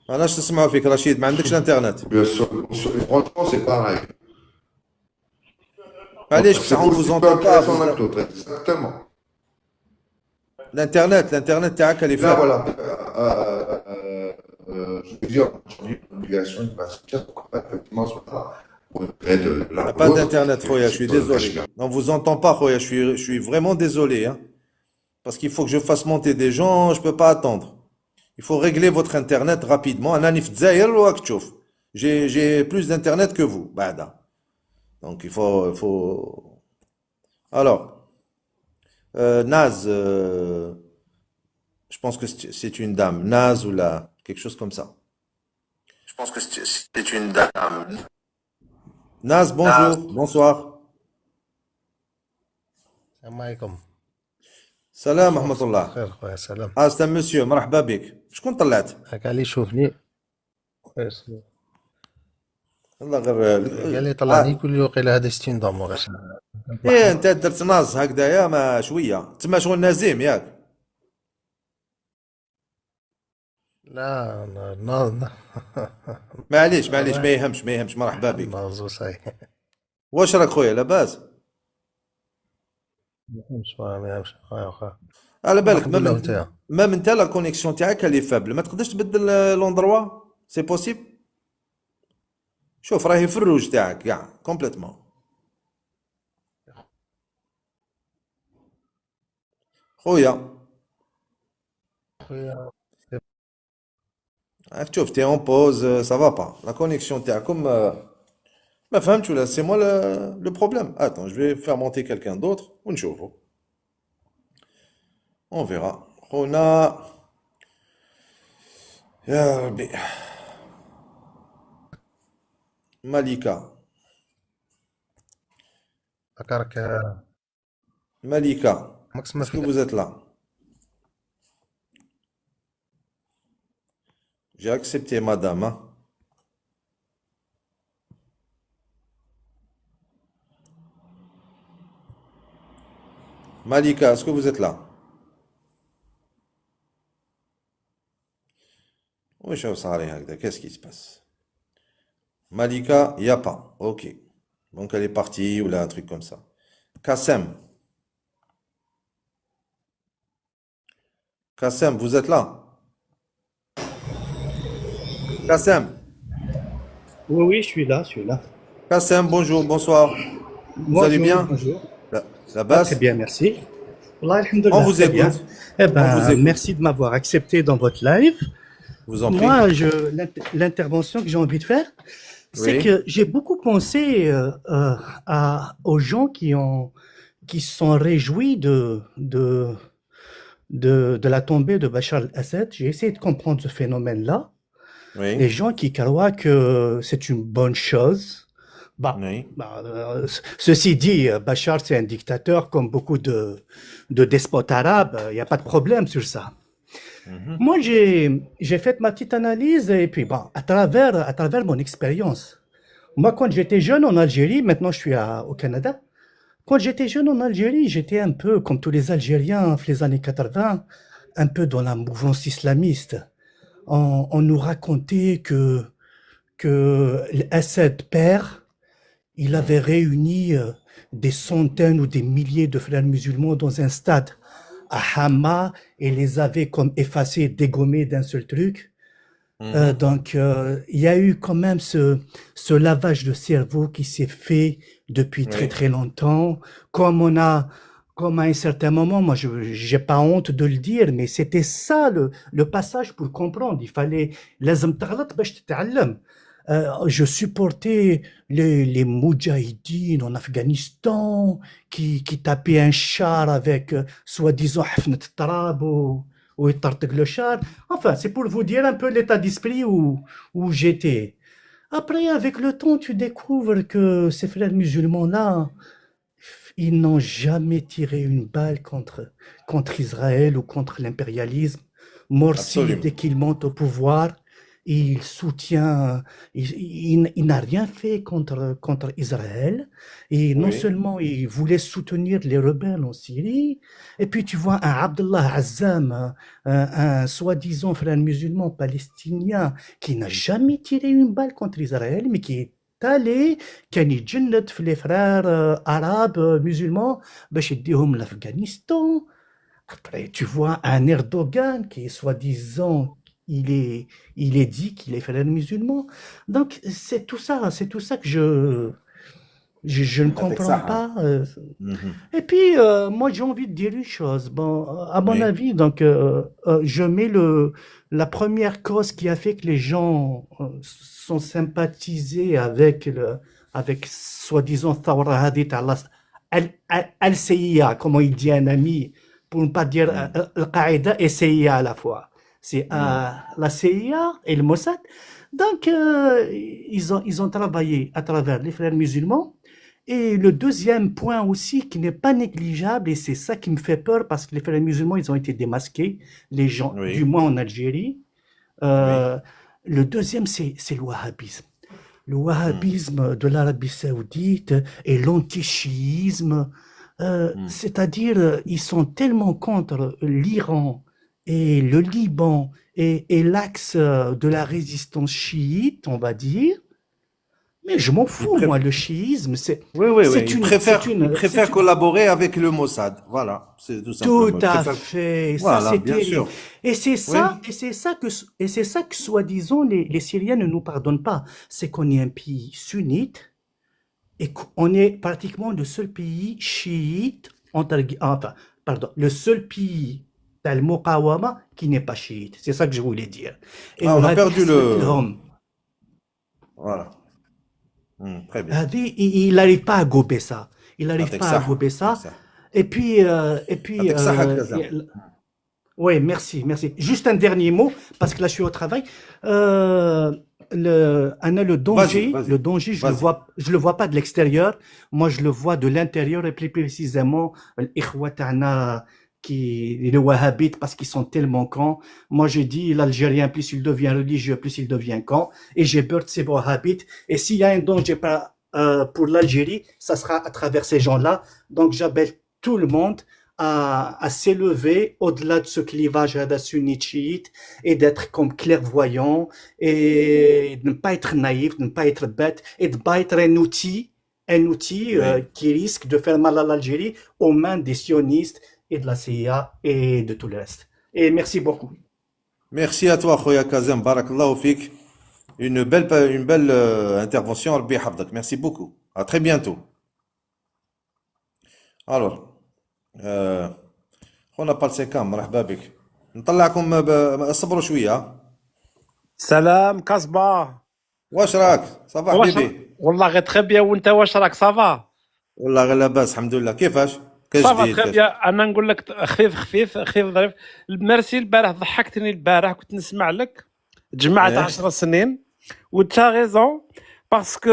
ماناش نسمعوا فيك رشيد، ما عندكش الانترنت. Franchement, c'est pareil. معليش C'est بصح on vous aussi entend pas pas. intéressant l'un que l'autre, exactement. الانترنت تاعك اللي Là, فات. voilà. Je veux dire, l'obligation de basket, effectivement, soit là. Pour aider l'un ou Pas l'autre. d'internet خويا, je suis désolé. On vous entend pas خويا, je suis vraiment désolé hein. Parce qu'il faut que je fasse monter des gens, je peux pas attendre. Il faut régler votre internet rapidement. أنا راني في الجزائر وراك تشوف. J'ai plus d'internet que vous بعدا. Donc il faut. Alors Naz, je pense que c'est une dame, Naz ou là, quelque chose comme ça. Je pense que c'est une dame. Naz, bonjour, bonsoir. السلام عليكم. Salam ورحمة الله. خير خويا سلام. c'est un monsieur, مرحبا بك. شكون طلعت؟ هاك قال لي شوفني. والله غير قال لي طلعني يقول لي وقيلا هذا 60 دمور. ايه انت درت ناز هكذايا ما شويه تسمى شغل نازيم ياك. لا لا معليش ما يهمش مرحبا بك. نازو صحيح. واش راك خويا لاباس؟ مش فاهم يا واخا. على بالك الحمد لله وانت. مام انت لا كونيكسيون تاعك اللي فابل، ما تقدرش تبدل لوندروا؟ سي بوسيبل؟ شوف راهي في الروج تاعك كاع كومبليتمون. خويا خويا راك تشوف تي اون بوز سافا با لا كونيكسيون تاعكم ما فهمتش ولا سي موا لو بروبليم. اتون جو في فير مونتي كالكان دوتر ونشوفو اون فيغا. خونا يا ربي مالكة فكرك مالكة ماكس ما est-ce que في. vous êtes là? J'ai accepté madame, hein. Malika, est-ce que vous êtes là? Oui, je sais pas, qu'est-ce qui se passe? Malika, il n'y a pas. Ok. Donc elle est partie ou là, un truc comme ça. Kassem. Kassem, vous êtes là? Kassem. Oui, oui, je suis là, je suis là. Kassem, bonjour, bonsoir. Vous allez bien? Bonjour. La Très base? bien, merci. Wallah, alhamdoulilah, On vous très bien. écoute. Eh On vous ben, écoute. merci de m'avoir accepté dans votre live. Vous en prie. Moi, l'intervention que j'ai envie de faire, c'est Oui. que j'ai beaucoup pensé aux gens qui se sont réjouis de la tombée de Bachar el-Assad. J'ai essayé de comprendre ce phénomène-là. Les Oui. gens qui croient que c'est une bonne chose. Oui. Ceci dit, Bachar, c'est un dictateur comme beaucoup de despotes arabes. Il n'y a pas de problème sur ça. Mhm. Moi, j'ai fait ma petite analyse et puis, bon, à travers mon expérience. Moi, quand j'étais jeune en Algérie, maintenant je suis au Canada. Quand j'étais jeune en Algérie, j'étais un peu comme tous les Algériens dans les années 80, un peu dans la mouvance islamiste. On nous racontait que l'Assad père, il avait réuni des centaines ou des milliers de frères musulmans dans un stade à Hama et les avait comme effacés, dégommés d'un seul truc. Mhm. Donc, il y a eu quand même ce lavage de cerveau qui s'est fait depuis très Oui. très longtemps. Comme à un certain moment, moi, j'ai pas honte de le dire, mais c'était ça le passage pour comprendre. Il fallait لازم تغلط باش تتعلم. Je supportais les moudjahidines en Afghanistan qui tapaient un char avec soi-disant حفنة التراب ou يطرطق le char. Enfin, c'est pour vous dire un peu l'état d'esprit où j'étais. Après, avec le temps, tu découvres que ces frères musulmans-là, ils n'ont jamais tiré une balle contre Israël ou contre l'impérialisme. Morsi, Absolument. dès qu'il monte au pouvoir, il soutient, il n'a rien fait contre Israël. Et non Oui. seulement il voulait soutenir les rebelles en Syrie, et puis tu vois un Abdullah Azzam, un soi-disant frère musulman palestinien qui n'a jamais tiré une balle contre Israël, mais qui est allé, كان يتجند في les frères arabes musulmans باش يديهم l'Afghanistan. Après, tu vois un Erdogan qui est soi-disant, il est dit qu'il est frère musulman. Donc, c'est tout ça que je ne Avec comprends ça, pas. Mhm. Et puis, moi, j'ai envie de dire une chose. Bon, à mon Oui. avis, donc, je mets la première cause qui a fait que les gens sont sympathisés avec soi-disant Thawra Hadith al-CIA, comment il dit un ami, pour ne pas dire Al-Qaïda et CIA à la fois. C'est la CIA et le Mossad. Donc, ils ont travaillé à travers les frères musulmans. Et le deuxième point aussi qui n'est pas négligeable, et c'est ça qui me fait peur parce que les frères musulmans, ils ont été démasqués, les gens, Oui. du moins en Algérie. Le deuxième, c'est le wahhabisme. Le wahhabisme de l'Arabie Saoudite et l'antichiisme, c'est-à-dire ils sont tellement contre l'Iran et le Liban et l'axe de la résistance chiite, on va dire. Mais je m'en Il fous, pré- moi, le chiisme, Oui, oui, oui. c'est Il une, préfère, c'est il une, préfère c'est une, collaborer avec le Mossad. Voilà, c'est tout tout simplement. Il à préfère. fait, ça Voilà, c'est bien sûr. terrible. Et c'est Oui. ça, et c'est ça que soi-disant les Syriens ne nous pardonnent pas. C'est qu'on est un pays sunnite et qu'on est pratiquement le seul pays chiite, enfin, pardon, le seul pays al-Muqawama qui n'est pas chiite. C'est ça que je voulais dire. Et Ah, on a perdu وهذه le. لهم. Voilà. Très bien. هذه il n'arrive pas à gober ça. Il n'arrive يعطيك pas à الصحة. gober يعطيك ça. الصحة. Et puis, يعطيك الصحة كذا. oui, merci, merci. Juste un dernier mot, parce que là, je suis au travail. Anna, le Vas-y, vas-y. danger, Vas-y. je le vois pas de l'extérieur. Moi, je le vois de l'intérieur et plus précisément, l'Ikhwa ta'na les wahhabites, parce qu'ils sont tellement cons. Moi, je dis, l'Algérien, plus il devient religieux, plus il devient con. Et j'ai peur de ces wahhabites. Et s'il y a un danger pour l'Algérie, ça sera à travers ces gens-là. Donc, j'appelle tout le monde à s'élever au-delà de ce clivage sunnite chiite et d'être comme clairvoyant et de ne pas être naïf, de ne pas être bête et de ne pas être un outil Oui. qui risque de faire mal à l'Algérie aux mains des sionistes et de la CIA et de tout le reste. Et merci beaucoup. Merci à toi, Khoya Kazem. Barakallahu fik. Une belle intervention. Rabbi yahfظك. Merci beaucoup. À très bientôt. Alors, خونا بالسيكام مرحبا بك. نطلعكم اصبروا شوية. سلام كاسبا. واش راك؟ صباح واش بيبي. والله غير تخي بيان، وانت واش راك؟ صافا والله غير لاباس الحمد لله. كيفاش؟ كاين صافا جديد تخي كاش؟ بيان. انا نقول لك خفيف خفيف خفيف ظريف. ميرسي البارح ضحكتني، البارح كنت نسمع لك جمعت ايه 10 سنين وتا غيزون باسكو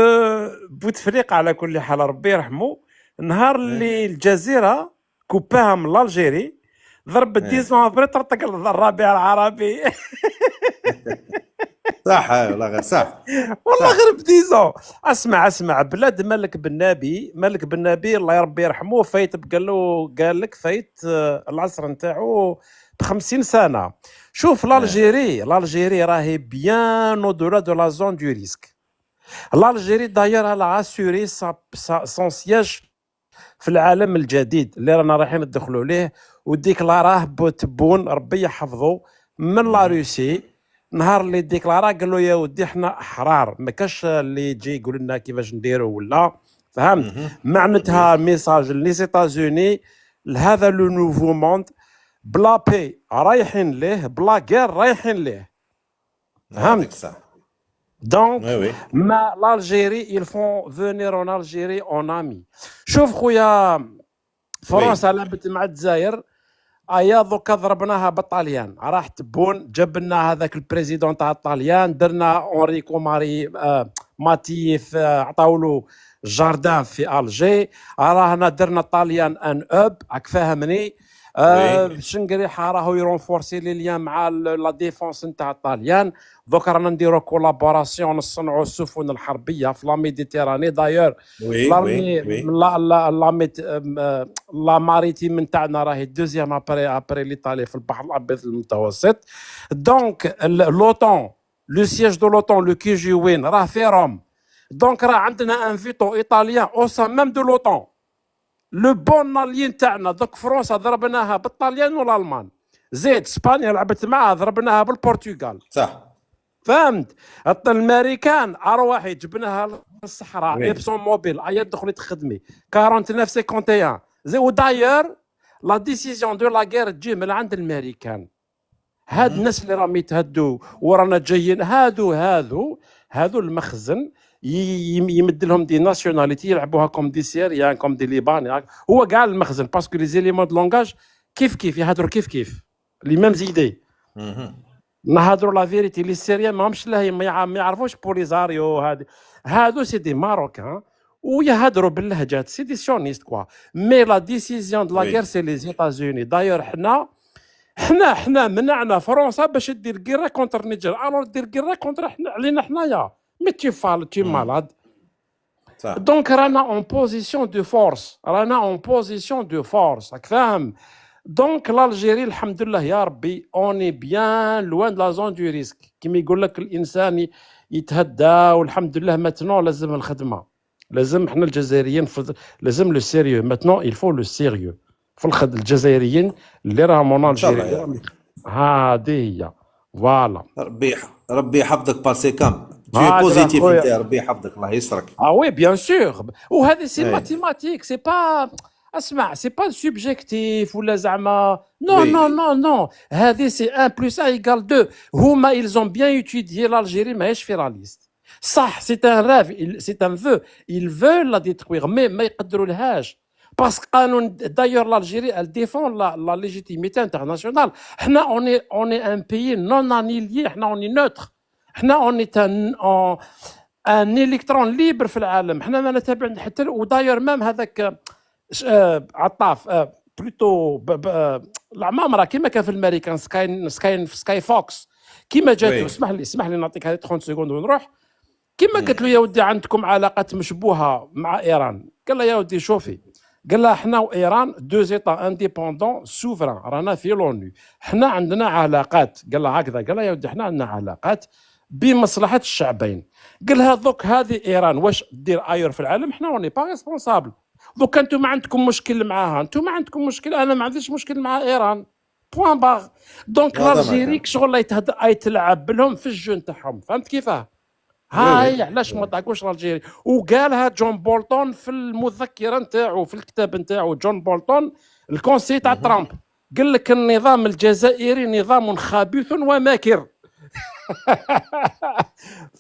بوتفليقه على كل حال ربي يرحمه. نهار ايه اللي الجزيره كوباها من الجيري ضرب ايه 10 ابري طرطق الربيع العربي. صح. والله غير صح. والله صح. غير بديزون. اسمع بلاد ملك بن نبي الله يربي يرحمه فايت قال لك فايت العصر نتاعو ب50 سنه. شوف ايه l'Algérie راهي بيان او دولا دو لا زون دو ريسك. l'Algérie داير elle a assuré son siège في العالم الجديد اللي رانا رايحين ندخلوا ليه، وديكلاراه بوتبون ربي يحفظه من لا مهم. روسي. نهار اللي ديكلارا قال له يا ودي احنا احرار، ما كاش اللي يجي يقول لنا كيفاش نديروا ولا فهمت. مهم. وي. معناتها ميساج لي زيتازوني لهذا لو نوفو موند بلا بي رايحين ليه، بلا غير رايحين ليه، يعطيك فهمت. الصح. دونك وي وي. ما l'Algérie ils font venir en Algérie en ami. شوف خويا، فرنسا وي. لعبت مع الجزائر، ايا دوكا ضربناها بالطاليان، راح تبون جاب لنا هذاك البريزيدون تاع الطاليان، درنا اونريكو ماتي عطاو له جاردان في الجي، راهنا درنا الطاليان ان اوب راك فاهمني. وي. شنقريحه راهو يرونفورسي لي ليان مع لا ديفونس نتاع الطاليان. دوك رانا نديرو كولابوراسيون نصنعوا السفن الحربيه في لا ميديتيراني. دايور وي. لارمي وي. لا ماريتيم نتاعنا راهي دوزيام ابري ليطالي في البحر الابيض المتوسط. دونك لوطون لو سياج دو لوطون لو كي جي وين راه في روم. دونك راه عندنا ان فيتو ايطاليان او سان ميم دو لوطون. لو بون الي نتاعنا دوك فرنسا ضربناها بالطاليان والالمان، زيد اسبانيا لعبت معها ضربناها بالبرتغال، صح. فهمت. الامريكان ارواحي جبناها للصحراء وي. ابسون موبيل ايا تدخلي تخدمي 4951 زي. وداير لا ديسيزيون دو لا غير تجي من عند الامريكان. هاد مهم. الناس اللي راهم يتهدوا ورانا جايين هادو المخزن يمد لهم دي ناسيوناليتي يلعبوها كوم دي سيريان كوم دي ليباني. هو كاع المخزن باسكو لي زيليمون دو لونغاج كيف يهضروا كيف لي ميم زيدي. مهم. نهضروا لا فيريتي لي سيريان ماهمش لاهي ما يعرفوش بوليزاريو هادو سي دي ماروكان ويهضروا باللهجات سي دي سيونيست كوا. مي لا ديسيزيون دو لا غير وي. سي لي زيتازوني. دايور حنا منعنا فرنسا باش دير غيرا كونتر نيجر، الور دير غيرا كونتر علينا حنايا. مي تي مم. مالاد. صح. دونك رانا اون بوزيسيون دو فورس راك فاهم. دونك l'Algérie الحمد لله يا ربي اوني بيان لوان دو لا زون دو ريسك. كيما يقول لك الانسان يتهدى والحمد لله. ماتنون لازم الخدمه، لازم حنا الجزائريين لازم لو سيريو ماتنون، يلفو لو سيريو في الجزائريين اللي راهم اون ان شاء الله الجيري. يا رب. هذه هي فوالا. ربي يحفظك بارسي كام، tu es هكذا positif خويا. انت، ربي يحفظك الله يسرك. اه وي بيان سور. وهذه سي اي ماتيماتيك، سي با، اسمع سي با سوبجيكتيف ولا زعما نو وي نو نو نو. هذه سي 1 بلس 1 ايكال 2. هما ils ont bien étudié l'Algérie ماهيش فيراليست. صح سي ان راف، سي ان فو، ils veulent la détruire مي ما يقدروا لهاش. باسكو قانون دايور l'Algérie elle défend la légitimité internationale. حنا on est un pays non annihilé، حنا on est neutre، حنا on est ان الكترون ليبر في العالم. حنا ما نتابع حتى وداير مام هذاك عطاف بلوتو العمامره كيما كان في الامريكان سكاي فوكس كيما جاتو. وي اسمح لي نعطيك هذه 30 سكوند ونروح. كيما قالت له يا ودي عندكم علاقات مشبوهه مع ايران، قال لها يا ودي شوفي، قال لها حنا وايران دو زيتا انديبوندون سوفران، رانا في لونو، حنا عندنا علاقات. قال لها هكذا، قال لها يا ودي حنا عندنا علاقات بمصلحه الشعبين. قال لها دوك هذه ايران واش دير اير في العالم، حنا اوني با ريسبونسابل. دوك انتم ما عندكم مشكل معاها، انتم ما عندكم مشكل، انا ما عنديش مشكل مع ايران بوان باغ. دونك هذا ما الجيري كان. شغل يتلعب لهم في الجو نتاعهم، فهمت كيفاه؟ وي هاي وي علاش ما تعقوش الجيري. وقالها جون بولتون في المذكره نتاعو في الكتاب نتاعو، جون بولتون الكونسي تاع ترامب، قال لك النظام الجزائري نظام خبيث وماكر.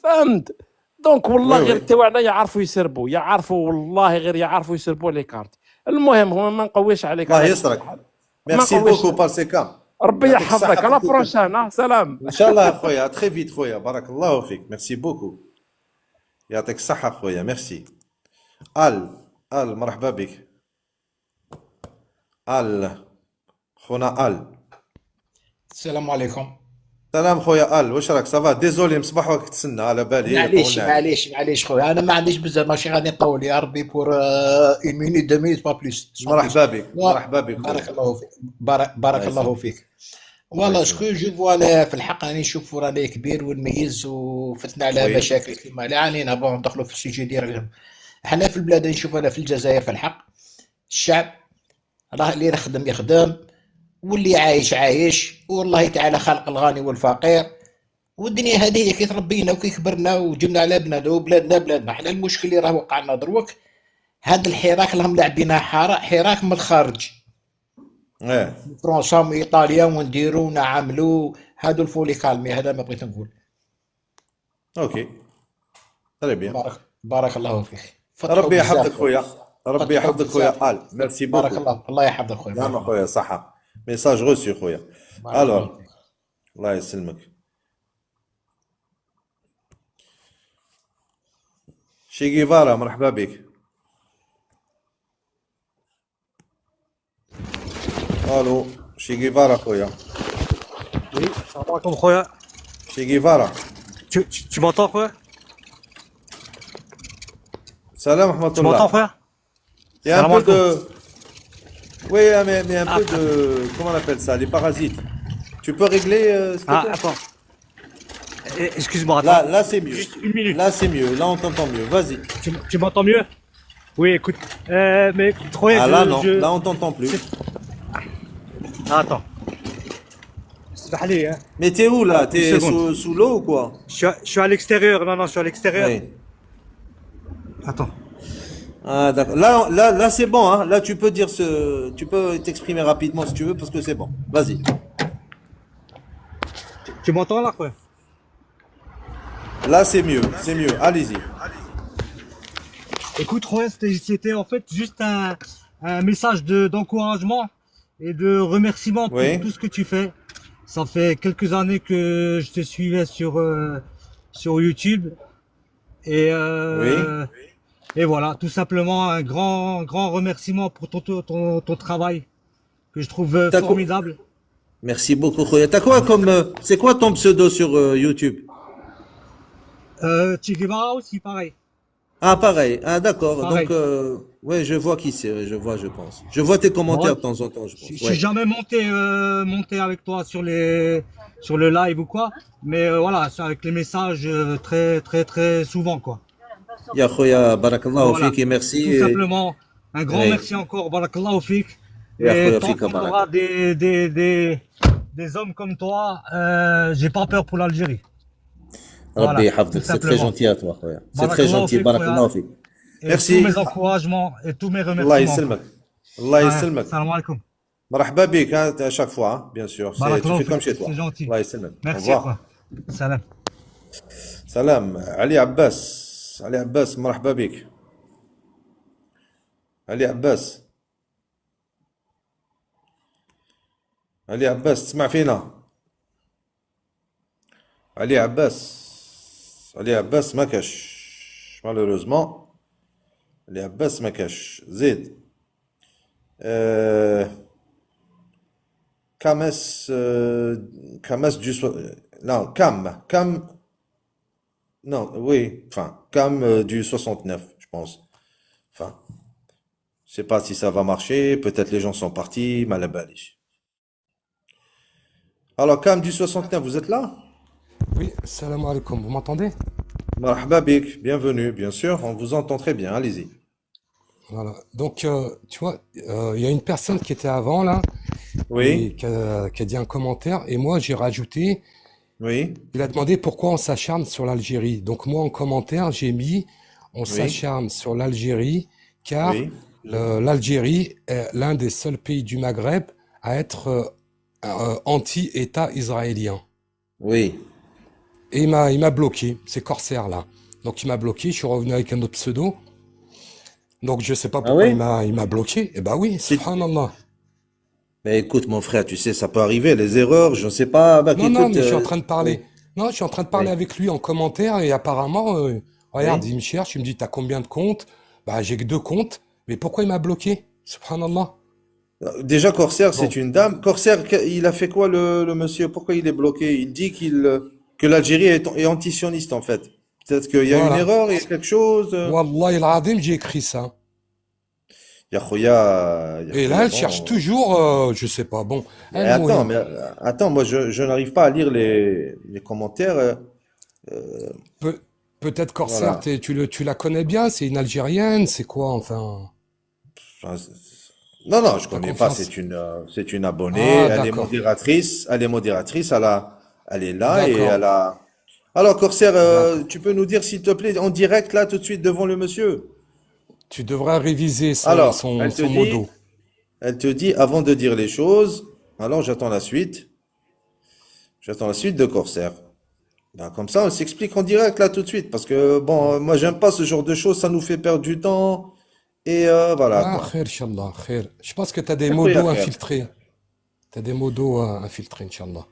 فهمت؟ دونك والله وي غير وي تاعنا يعرفوا يسربوا، يعرفوا والله غير يعرفوا يسربوا لي كارت. المهم هو ما نقويش عليك الله على يسرك. ما ميرسي نقويش. بوكو بارسي كام، ربي يعطيك يحفظك، الصحة على بوكو. بروشان. سلام. ان شاء الله خويا، تري فيت خويا، بارك الله فيك، ميرسي بوكو، يعطيك الصحة خويا، ميرسي. مرحبا بك. خونا السلام عليكم. سلام خويا واش راك؟ سافا؟ ديزولي مصباح راك تسنى، على بالي طولنا عليك. معليش خويا، انا ما عنديش بزاف، ماشي غادي نطول، يا ربي بور 1 مينوت 2 مينوت با بلوس. مرحبا بك مرحبا بك بارك خويا. الله فيك، بارك الله يسلمك. فيك. الله والله يسلمك. شكون جو فوا انا في الحق راني نشوف راني كبير ونميز وفتنا على وي مشاكل كيما لا علينا. بون ندخلوا في السوجي ديالهم. احنا في البلاد نشوف انا في الجزائر في الحق الشعب راه اللي يخدم يخدم، واللي عايش، والله تعالى خلق الغني والفقير. والدنيا هذه كي تربينا وكي كبرنا وجبنا على بلادنا وبلادنا. حنا المشكل اللي راه وقع لنا دروك هذا الحراك راهم لاعبينها حراك من الخارج، ايه فرنسا وايطاليا، ونديروا ونعملوا هادو الفولي كالمي. هذا ما بغيت نقول. اوكي تري بيان. بارك الله فيك. ربي يحفظك خويا، ربي فتحوا يحفظك خويا. بزاف. ميرسي بارك بوكو. الله يحفظك خويا. نعم خويا، صحة. ميساج غوسي خويا. بارك الله الوغ فيك. الله يسلمك. شي جيفارا مرحبا بك. الو شي جيفارا خويا. Oui, salam alaikum خويا. شي جيفارا. Tu m'entends خويا؟ Salam ورحمة Tu m'entends الله. خويا؟ Il y a un Salam peu de... alaikum. Oui, mais un peu de... Comment on appelle ça? Les parasites. Tu peux régler, s'il te Ah, plaît? attends. Excuse-moi, attends. Là c'est mieux. Juste une minute. Là c'est mieux. Là on t'entend mieux. Vas-y. Tu m'entends mieux? Oui, écoute. Mais خويا Ah là non. Là on t'entend plus. Ah, attends. اسمح لي hein. Mais t'es où là? T'es Une seconde. sous l'eau ou quoi? Je suis à l'extérieur. Non, je suis à l'extérieur. Oui. Attends. Ah d'accord. Là c'est bon, hein. Là tu peux dire tu peux t'exprimer rapidement si tu veux parce que c'est bon. Vas-y. Tu m'entends là خويا؟ Là c'est mieux. Allez-y. Écoute خويا, c'était en fait juste un message d'encouragement et de remerciement pour Oui. tout ce que tu fais. Ça fait quelques années que je te suivais sur YouTube et voilà, tout simplement un grand remerciement pour ton travail que je trouve T'as quoi- formidable. Merci beaucoup Khoya. T'as quoi comme c'est quoi ton pseudo sur YouTube? Che Guevara aussi pareil. Ah pareil. Ah d'accord. Pareil. Donc ouais, je vois qui c'est. Je vois, je pense. Je vois tes commentaires Ouais. de temps en temps, je pense. Je suis jamais monté avec toi sur le live ou quoi. Mais voilà, c'est avec les messages très souvent, quoi. Ya khoya, barakallahu Voilà, fik et merci. tout simplement. Un grand Oui. merci encore, barakallahu fik. Ya Et khoya tant fika qu'on barak. aura des hommes comme toi, j'ai pas peur pour l'Algérie. Rabbi Voilà, yahfadek, tout c'est très simplement. gentil à toi, khoya. C'est très Barakallahu gentil, fik, barakallahu khoya. fik. Et Merci. tous mes encouragements et tous mes Allah remerciements encore. يسلمك. Allah Ouais, يسلمك. salam alaikum. مرحبا بك hein, à chaque fois, hein, bien sûr. Tu Barakallahu fais comme fik, chez toi. c'est gentil. Allah يسلمك. Au Merci, revoir. quoi. Salam. سلام علي عباس. علي عباس مرحبا بك. علي عباس. علي عباس تسمع فينا؟ علي عباس. علي عباس ما كاش. malheureusement. علي عباس ما كاش. زيد. كامس كامس non, Cam, non, oui, enfin, Cam du 69, je pense. Enfin, je sais pas si ça va marcher, peut-être les gens sont partis, malabalish. Alors, Cam du 69, vous êtes là? Oui, salam alaikum, vous m'entendez? Marhaba bik, bienvenue, bien sûr, on vous entend très bien, allez-y. Voilà. Donc, tu vois, il y a une personne qui était avant là, Oui, et qui a dit un commentaire, et moi j'ai rajouté, oui, il a demandé pourquoi on s'acharne sur l'Algérie. Donc moi en commentaire, j'ai mis, on oui, s'acharne sur l'Algérie, car oui, l'Algérie est l'un des seuls pays du Maghreb à être anti-État israélien. oui. Et il m'a bloqué, c'est Corsair là. Donc il m'a bloqué, je suis revenu avec un autre pseudo. Donc je sais pas Ah pourquoi oui? il m'a bloqué. Eh ben oui, Si- subhanallah. Mais écoute, mon frère, tu sais, ça peut arriver, les erreurs, je ne sais pas. Bah, Non, non, écoute, mais je suis en train de oui, parler. Non, je suis en train de parler oui, avec lui en commentaire et apparemment, regarde, oui. il me cherche, il me dit, t'as combien de comptes? Bah, j'ai que 2 comptes. Mais pourquoi il m'a bloqué? Subhanallah. Déjà, Corsair, c'est Bon, une dame. Corsair, il a fait quoi, le monsieur? Pourquoi il est bloqué? Il dit que l'Algérie est antisioniste, en fait. Peut-être qu'il y a une voilà. erreur, il y a quelque chose. Wallah al-Azim, j'ai écrit ça. Ya khoya, Et là, elle cherche bon. toujours, je sais pas, bon, Mais elle attends, mouille. moi, je n'arrive pas à lire les commentaires. Euh, Peut-être Corsair, voilà. tu la connais bien, c'est une Algérienne, c'est quoi, enfin, Enfin, non, non, je t'as connais pas. confiance. C'est une abonnée. Ah, Elle est d'accord, modératrice. Elle est modératrice. Elle est là et d'accord, elle a. Alors, Corsair, d'accord. tu peux nous dire, s'il te plaît, en direct, là, tout de suite, devant le monsieur. Tu devrais réviser Alors, son modo. elle te dit, avant de dire les choses, alors j'attends la suite. J'attends la suite de Corsair. Ben, comme ça, on s'explique en direct, là, tout de suite. Parce que, bon, moi, j'aime pas ce genre de choses. Ça nous fait perdre du temps. Et voilà, Ah, quoi. khair, Inch'Allah, khair. Je pense que tu as des Ya khoya, modos khair. infiltrés. Tu as des modos infiltrés, Inch'Allah.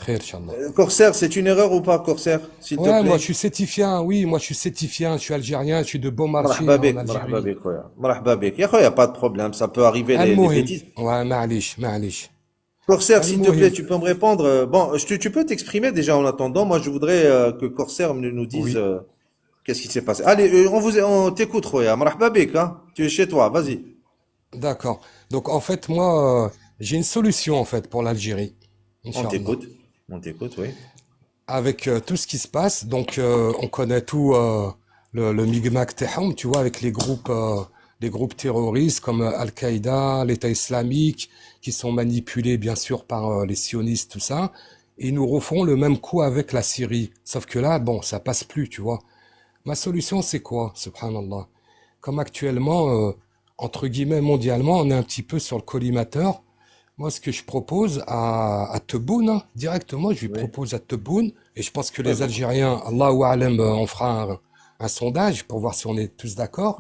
Khair, Inch'Allah. Corsair, c'est une erreur ou pas, Corsair, s'il te Ouais, moi plaît? je suis sétifien, oui, moi je suis sétifien, je suis algérien, je suis de Beaumarchais مرحبا en بك مرحبا Algérie. بك خويا مرحبا بك يا خويا pas de problème ça peut arriver les المهم bêtises. ouais, معليش Corsair, s'il te plaît, المهم tu peux me répondre. Bon, tu peux t'exprimer déjà en attendant. Moi, je voudrais que Corsair nous dise oui, qu'est-ce qui s'est passé. Allez, on t'écoute, خويا. مرحبا بك, hein. Tu es chez toi, vas-y. d'accord. Donc en fait moi j'ai une solution en fait pour l'Algérie, On Inch'Allah. t'écoute. On t'écoute, oui. Avec tout ce qui se passe, donc on connaît tout le migmac Tehom, tu vois, avec les groupes terroristes comme Al-Qaïda, l'État islamique, qui sont manipulés bien sûr par les sionistes, tout ça, et nous refont le même coup avec la Syrie. Sauf que là, bon, ça passe plus, tu vois. Ma solution, c'est quoi, subhanallah? Comme actuellement, entre guillemets, mondialement, on est un petit peu sur le collimateur. Moi, ce que je propose à Tebboune, hein, directement, je lui Oui. propose à Tebboune, et je pense que Ouais, les Algériens, Allahu A'lam, on fera un sondage pour voir si on est tous d'accord.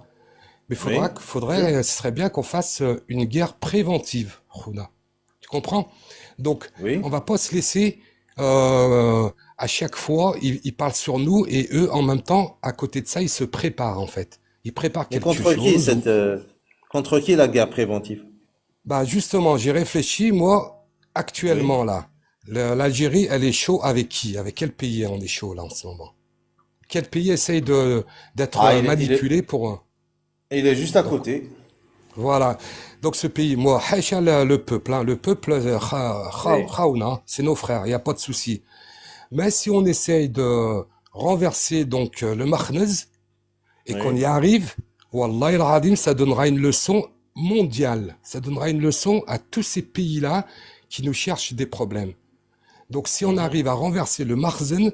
Mais oui, bien sûr. ce serait bien qu'on fasse une guerre préventive, Khouna. Tu comprends? Donc, Oui. on va pas se laisser, à chaque fois, ils parlent sur nous, et eux, en même temps, à côté de ça, ils se préparent, en fait. Ils préparent Mais quelque contre qui chose. contre qui la guerre préventive? Bah justement, j'ai réfléchi, moi, Oui. actuellement là, l'Algérie, elle est chaud avec qui? Avec quel pays on est chaud là en ce moment? Quel pays essaye d'être Ah, il est manipulé pour... juste à donc, côté. Voilà. Donc ce pays, moi, haïcha le peuple, hein. Le peuple, Oui. khaouna, c'est nos frères, il n'y a pas de souci. Mais si on essaye de renverser donc le Mahnez et qu'on Oui. y arrive, Wallah al-Adim, ça donnera une leçon mondiale. Ça donnera une leçon à tous ces pays-là qui nous cherchent des problèmes. Donc si on arrive à renverser le Makhzen,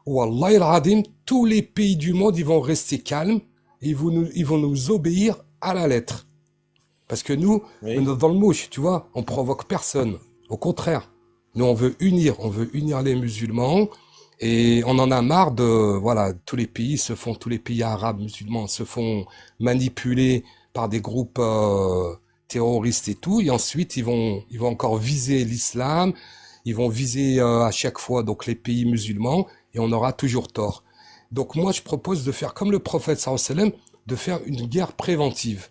Wallah al-Adim, tous les pays du monde, ils vont rester calmes, et ils vont nous obéir à la lettre. Parce que nous, on Oui. est dans le mouche, tu vois, on provoque personne. Au contraire, nous on veut unir les musulmans, et on en a marre de, voilà, tous les pays arabes musulmans se font manipuler par des groupes terroristes et tout, et ensuite ils vont encore viser l'islam, ils vont viser à chaque fois donc les pays musulmans, et on aura toujours tort. Donc moi je propose de faire comme le prophète sallallahu alayhi wa sallam, de faire une guerre préventive.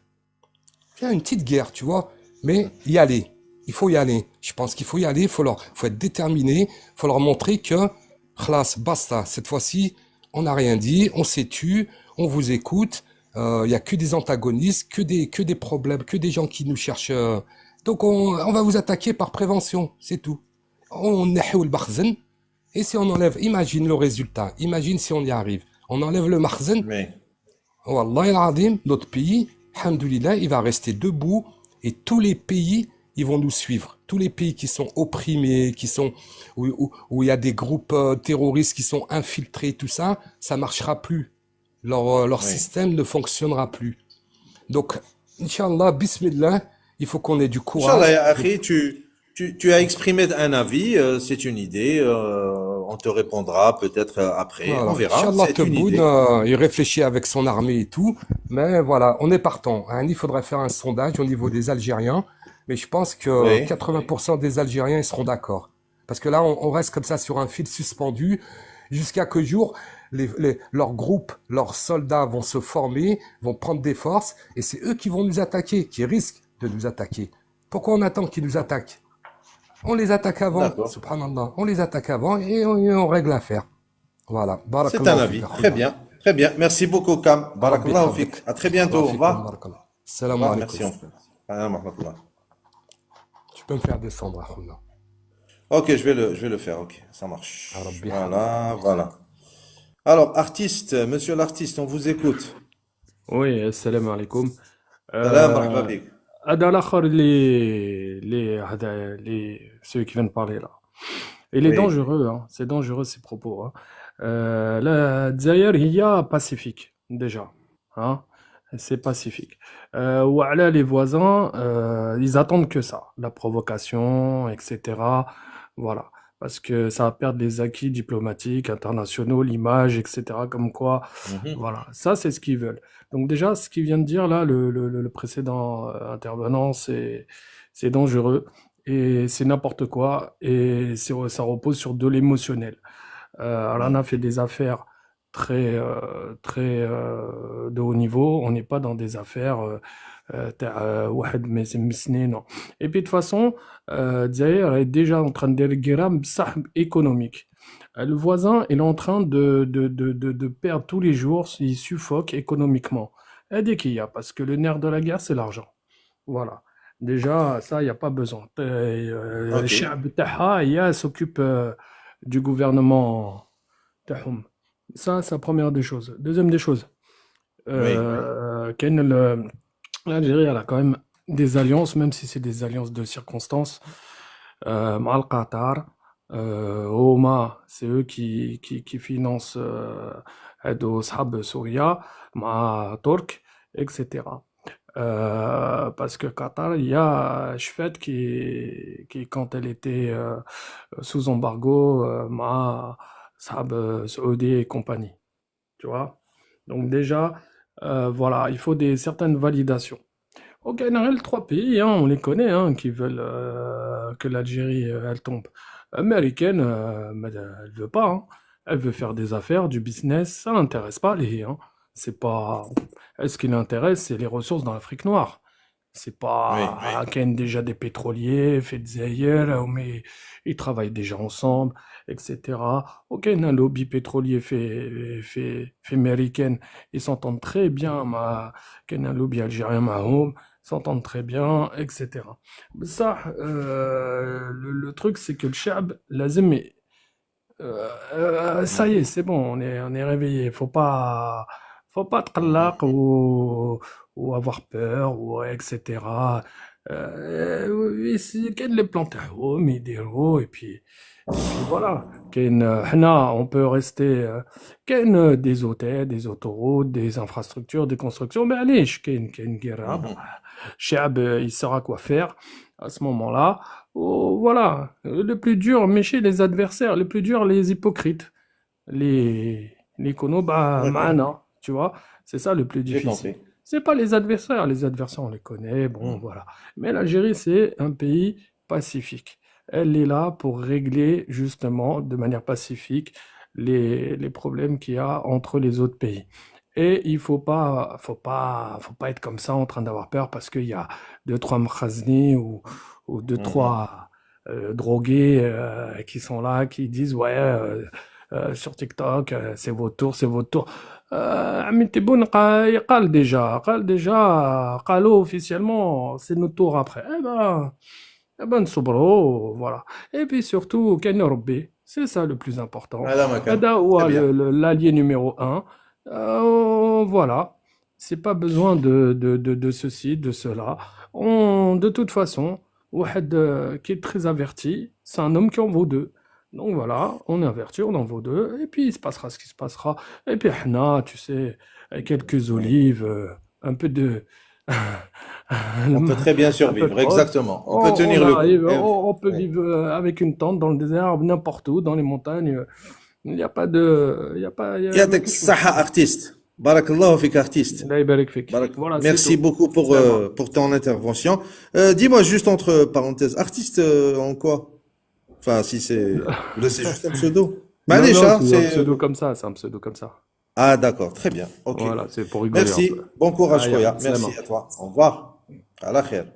Faire une petite guerre, tu vois, mais y aller. Il faut y aller. Je pense qu'il faut y aller, faut être déterminé, faut leur montrer que, khlas, basta, cette fois-ci, on n'a rien dit, on s'est tu, on vous écoute, il y a que des antagonistes, que des problèmes, que des gens qui nous cherchent. Donc on va vous attaquer par prévention, c'est tout. On nahou le bakhzen, et si on enlève, imagine le résultat, imagine si on y arrive. On enlève le makhzen, Oui. Wallah al-Azim, notre pays, alhamdoulilah, il va rester debout et tous les pays, ils vont nous suivre. Tous les pays qui sont opprimés, où il y a des groupes terroristes qui sont infiltrés, tout ça, ça marchera plus. Leur Oui. système ne fonctionnera plus. Donc, Inch'Allah, Bismillah, il faut qu'on ait du Inch'Allah, courage. ya akhi, tu as exprimé un avis, c'est une idée, on te répondra peut-être après, on Voilà. verra, Inch'Allah, c'est une Tebboune, idée. il réfléchit avec son armée et tout. Mais voilà, on est partant. Hein. Il faudrait faire un sondage au niveau des Algériens. Mais je pense que Oui. 80% des Algériens ils seront d'accord. Parce que là, on reste comme ça sur un fil suspendu jusqu'à que jour, leurs groupes, leurs soldats vont se former, vont prendre des forces. Et c'est eux qui vont nous attaquer, qui risquent de nous attaquer. Pourquoi on attend qu'ils nous attaquent? On les attaque avant, D'accord. subhanallah. On les attaque avant et on règle l'affaire. Voilà. C'est un Barakallahu avis. fik, Très bien. Très bien. Merci beaucoup, Kam. Rabbi Barakallahu yahfazek. fik. À très bientôt. Au Wa fikum, revoir. barakallah. Au Salam revoir. alaikum. Merci, mon frère. Salam alaikum. Tu peux me faire descendre, Ahmed. Ok, je vais le faire. Ok, ça marche. Rabbi Voilà, voilà. Alors, artiste, monsieur l'artiste, on vous écoute. Oui, السلام عليكم. Salam, marhaba bik. هذا الآخر ceux qui viennent parler là. Il est Oui. dangereux, hein. C'est dangereux ces propos, hein. La Dzaïr, il y a pacifique, déjà, hein. C'est pacifique. Voilà, les voisins, ils attendent que ça, la provocation, etc. Voilà. Parce que ça va perdre les acquis diplomatiques, internationaux, l'image, etc. Comme quoi, Mhm. voilà. Ça, c'est ce qu'ils veulent. Donc déjà, ce qu'il vient de dire là, le précédent intervenant, c'est dangereux et c'est n'importe quoi et ça repose sur de l'émotionnel. Rana fait des affaires très de haut niveau. On n'est pas dans des affaires واحد مسنين, non. Et puis de toute façon, Zaïre est déjà en train de guerre économique. Le voisin il est en train de perdre tous les jours, il suffoque économiquement. Et dès qu'il y a, parce que le nerf de la guerre, c'est l'argent. Voilà. Déjà, ça, il n'y a pas besoin. Ok. الشعب تاعها هي s'occupe du gouvernement تاعهم. Ça, c'est la première des choses. Deuxième des choses, Oui. l'Algérie, elle a quand même des alliances, même si c'est des alliances de circonstances. مع القطر, Homa, c'est eux qui financent هادو صحاب سوريا مع ترك, etc. Parce que Qatar, il y a Shfet qui quand elle était sous embargo, مع صحاب Saoudi et compagnie. Tu vois? Donc déjà, voilà, il faut certaines validations. Au Canada, trois pays, hein, on les connaît, hein, qui veulent que l'Algérie, elle tombe. Américaine, mais elle veut pas, hein. Elle veut faire des affaires, du business, ça l'intéresse pas, les, hein. C'est pas... Ce qui l'intéresse, c'est les ressources dans l'Afrique noire. C'est Oui, pas qu'il y a déjà des pétroliers, fait de Zaïre, mais ils travaillent déjà ensemble, etc. Ok, un lobby pétrolier fait américaine, ils s'entendent très bien, qu'il y a un lobby algérien, Mahoum, s'entendent très bien, etc. Ça, le truc, c'est que le Chab, lazim, ça y est, c'est bon, on est réveillé. Faut pas تقلق ou avoir peur ou etc. كاين les plans تاعهم يديروا et puis voilà. On peut rester كاين des hôtels, des autoroutes, des infrastructures, des constructions, mais معليش كاين guerre. الشعب il saura quoi faire à ce moment-là. Oh, voilà, le plus dur, mais chez les adversaires, le plus dur, les hypocrites, les kono, bah, Ok, maana, tu vois, c'est ça le plus j'ai difficile. compris. C'est pas les adversaires on les connaît, bon, Hmm. voilà. Mais l'Algérie, c'est un pays pacifique. Elle est là pour régler, justement, de manière pacifique, les problèmes qu'il y a entre les autres pays. Et il faut pas être comme ça en train d'avoir peur parce qu'il y a deux, trois mkhazni ou deux, Mhm. trois drogués qui sont là, qui disent ouais sur TikTok c'est votre tour, c'est votre tour. Ami Tebboune قال déjà قالوا officiellement c'est notre tour après. Eh ben نصبروا, voilà. Et puis surtout كاين ربي, c'est ça le plus important. هذا ما كان. هذا Très هو bien. l'allié numéro un. Voilà. C'est pas besoin de ceci, de cela. De toute façon, Wahed, qui est très averti, c'est un homme qui en vaut deux. Donc voilà, on est averti, on en vaut deux, et puis il se passera ce qui se passera. Et puis Hna, tu sais, avec quelques Oui. olives, un peu de... On peut très bien un peu de survivre, prod, exactement. On peut on tenir le coup. arrive, Et- on peut oui. vivre avec une tente dans le désert, n'importe où, dans les montagnes. Il n'y a pas de... Il y a pas... Il y a يعطيك aucun souci. الصحة artiste. بارك الله فيك artiste. Allah يبارك فيك. Barak- Voilà, c'est Merci tout. beaucoup C'est à moi. pour ton intervention. Dis-moi juste entre parenthèses, artiste en quoi? Enfin, si c'est... Là, c'est juste un pseudo. Non, معليش, non, hein, c'est un c'est... pseudo comme ça, c'est un pseudo comme ça. Ah, d'accord, très bien. Ok. Voilà, c'est pour rigoler un Merci. peu. Bon courage, Aïe, Khoya. salam. Merci à toi. Au revoir. À la khair.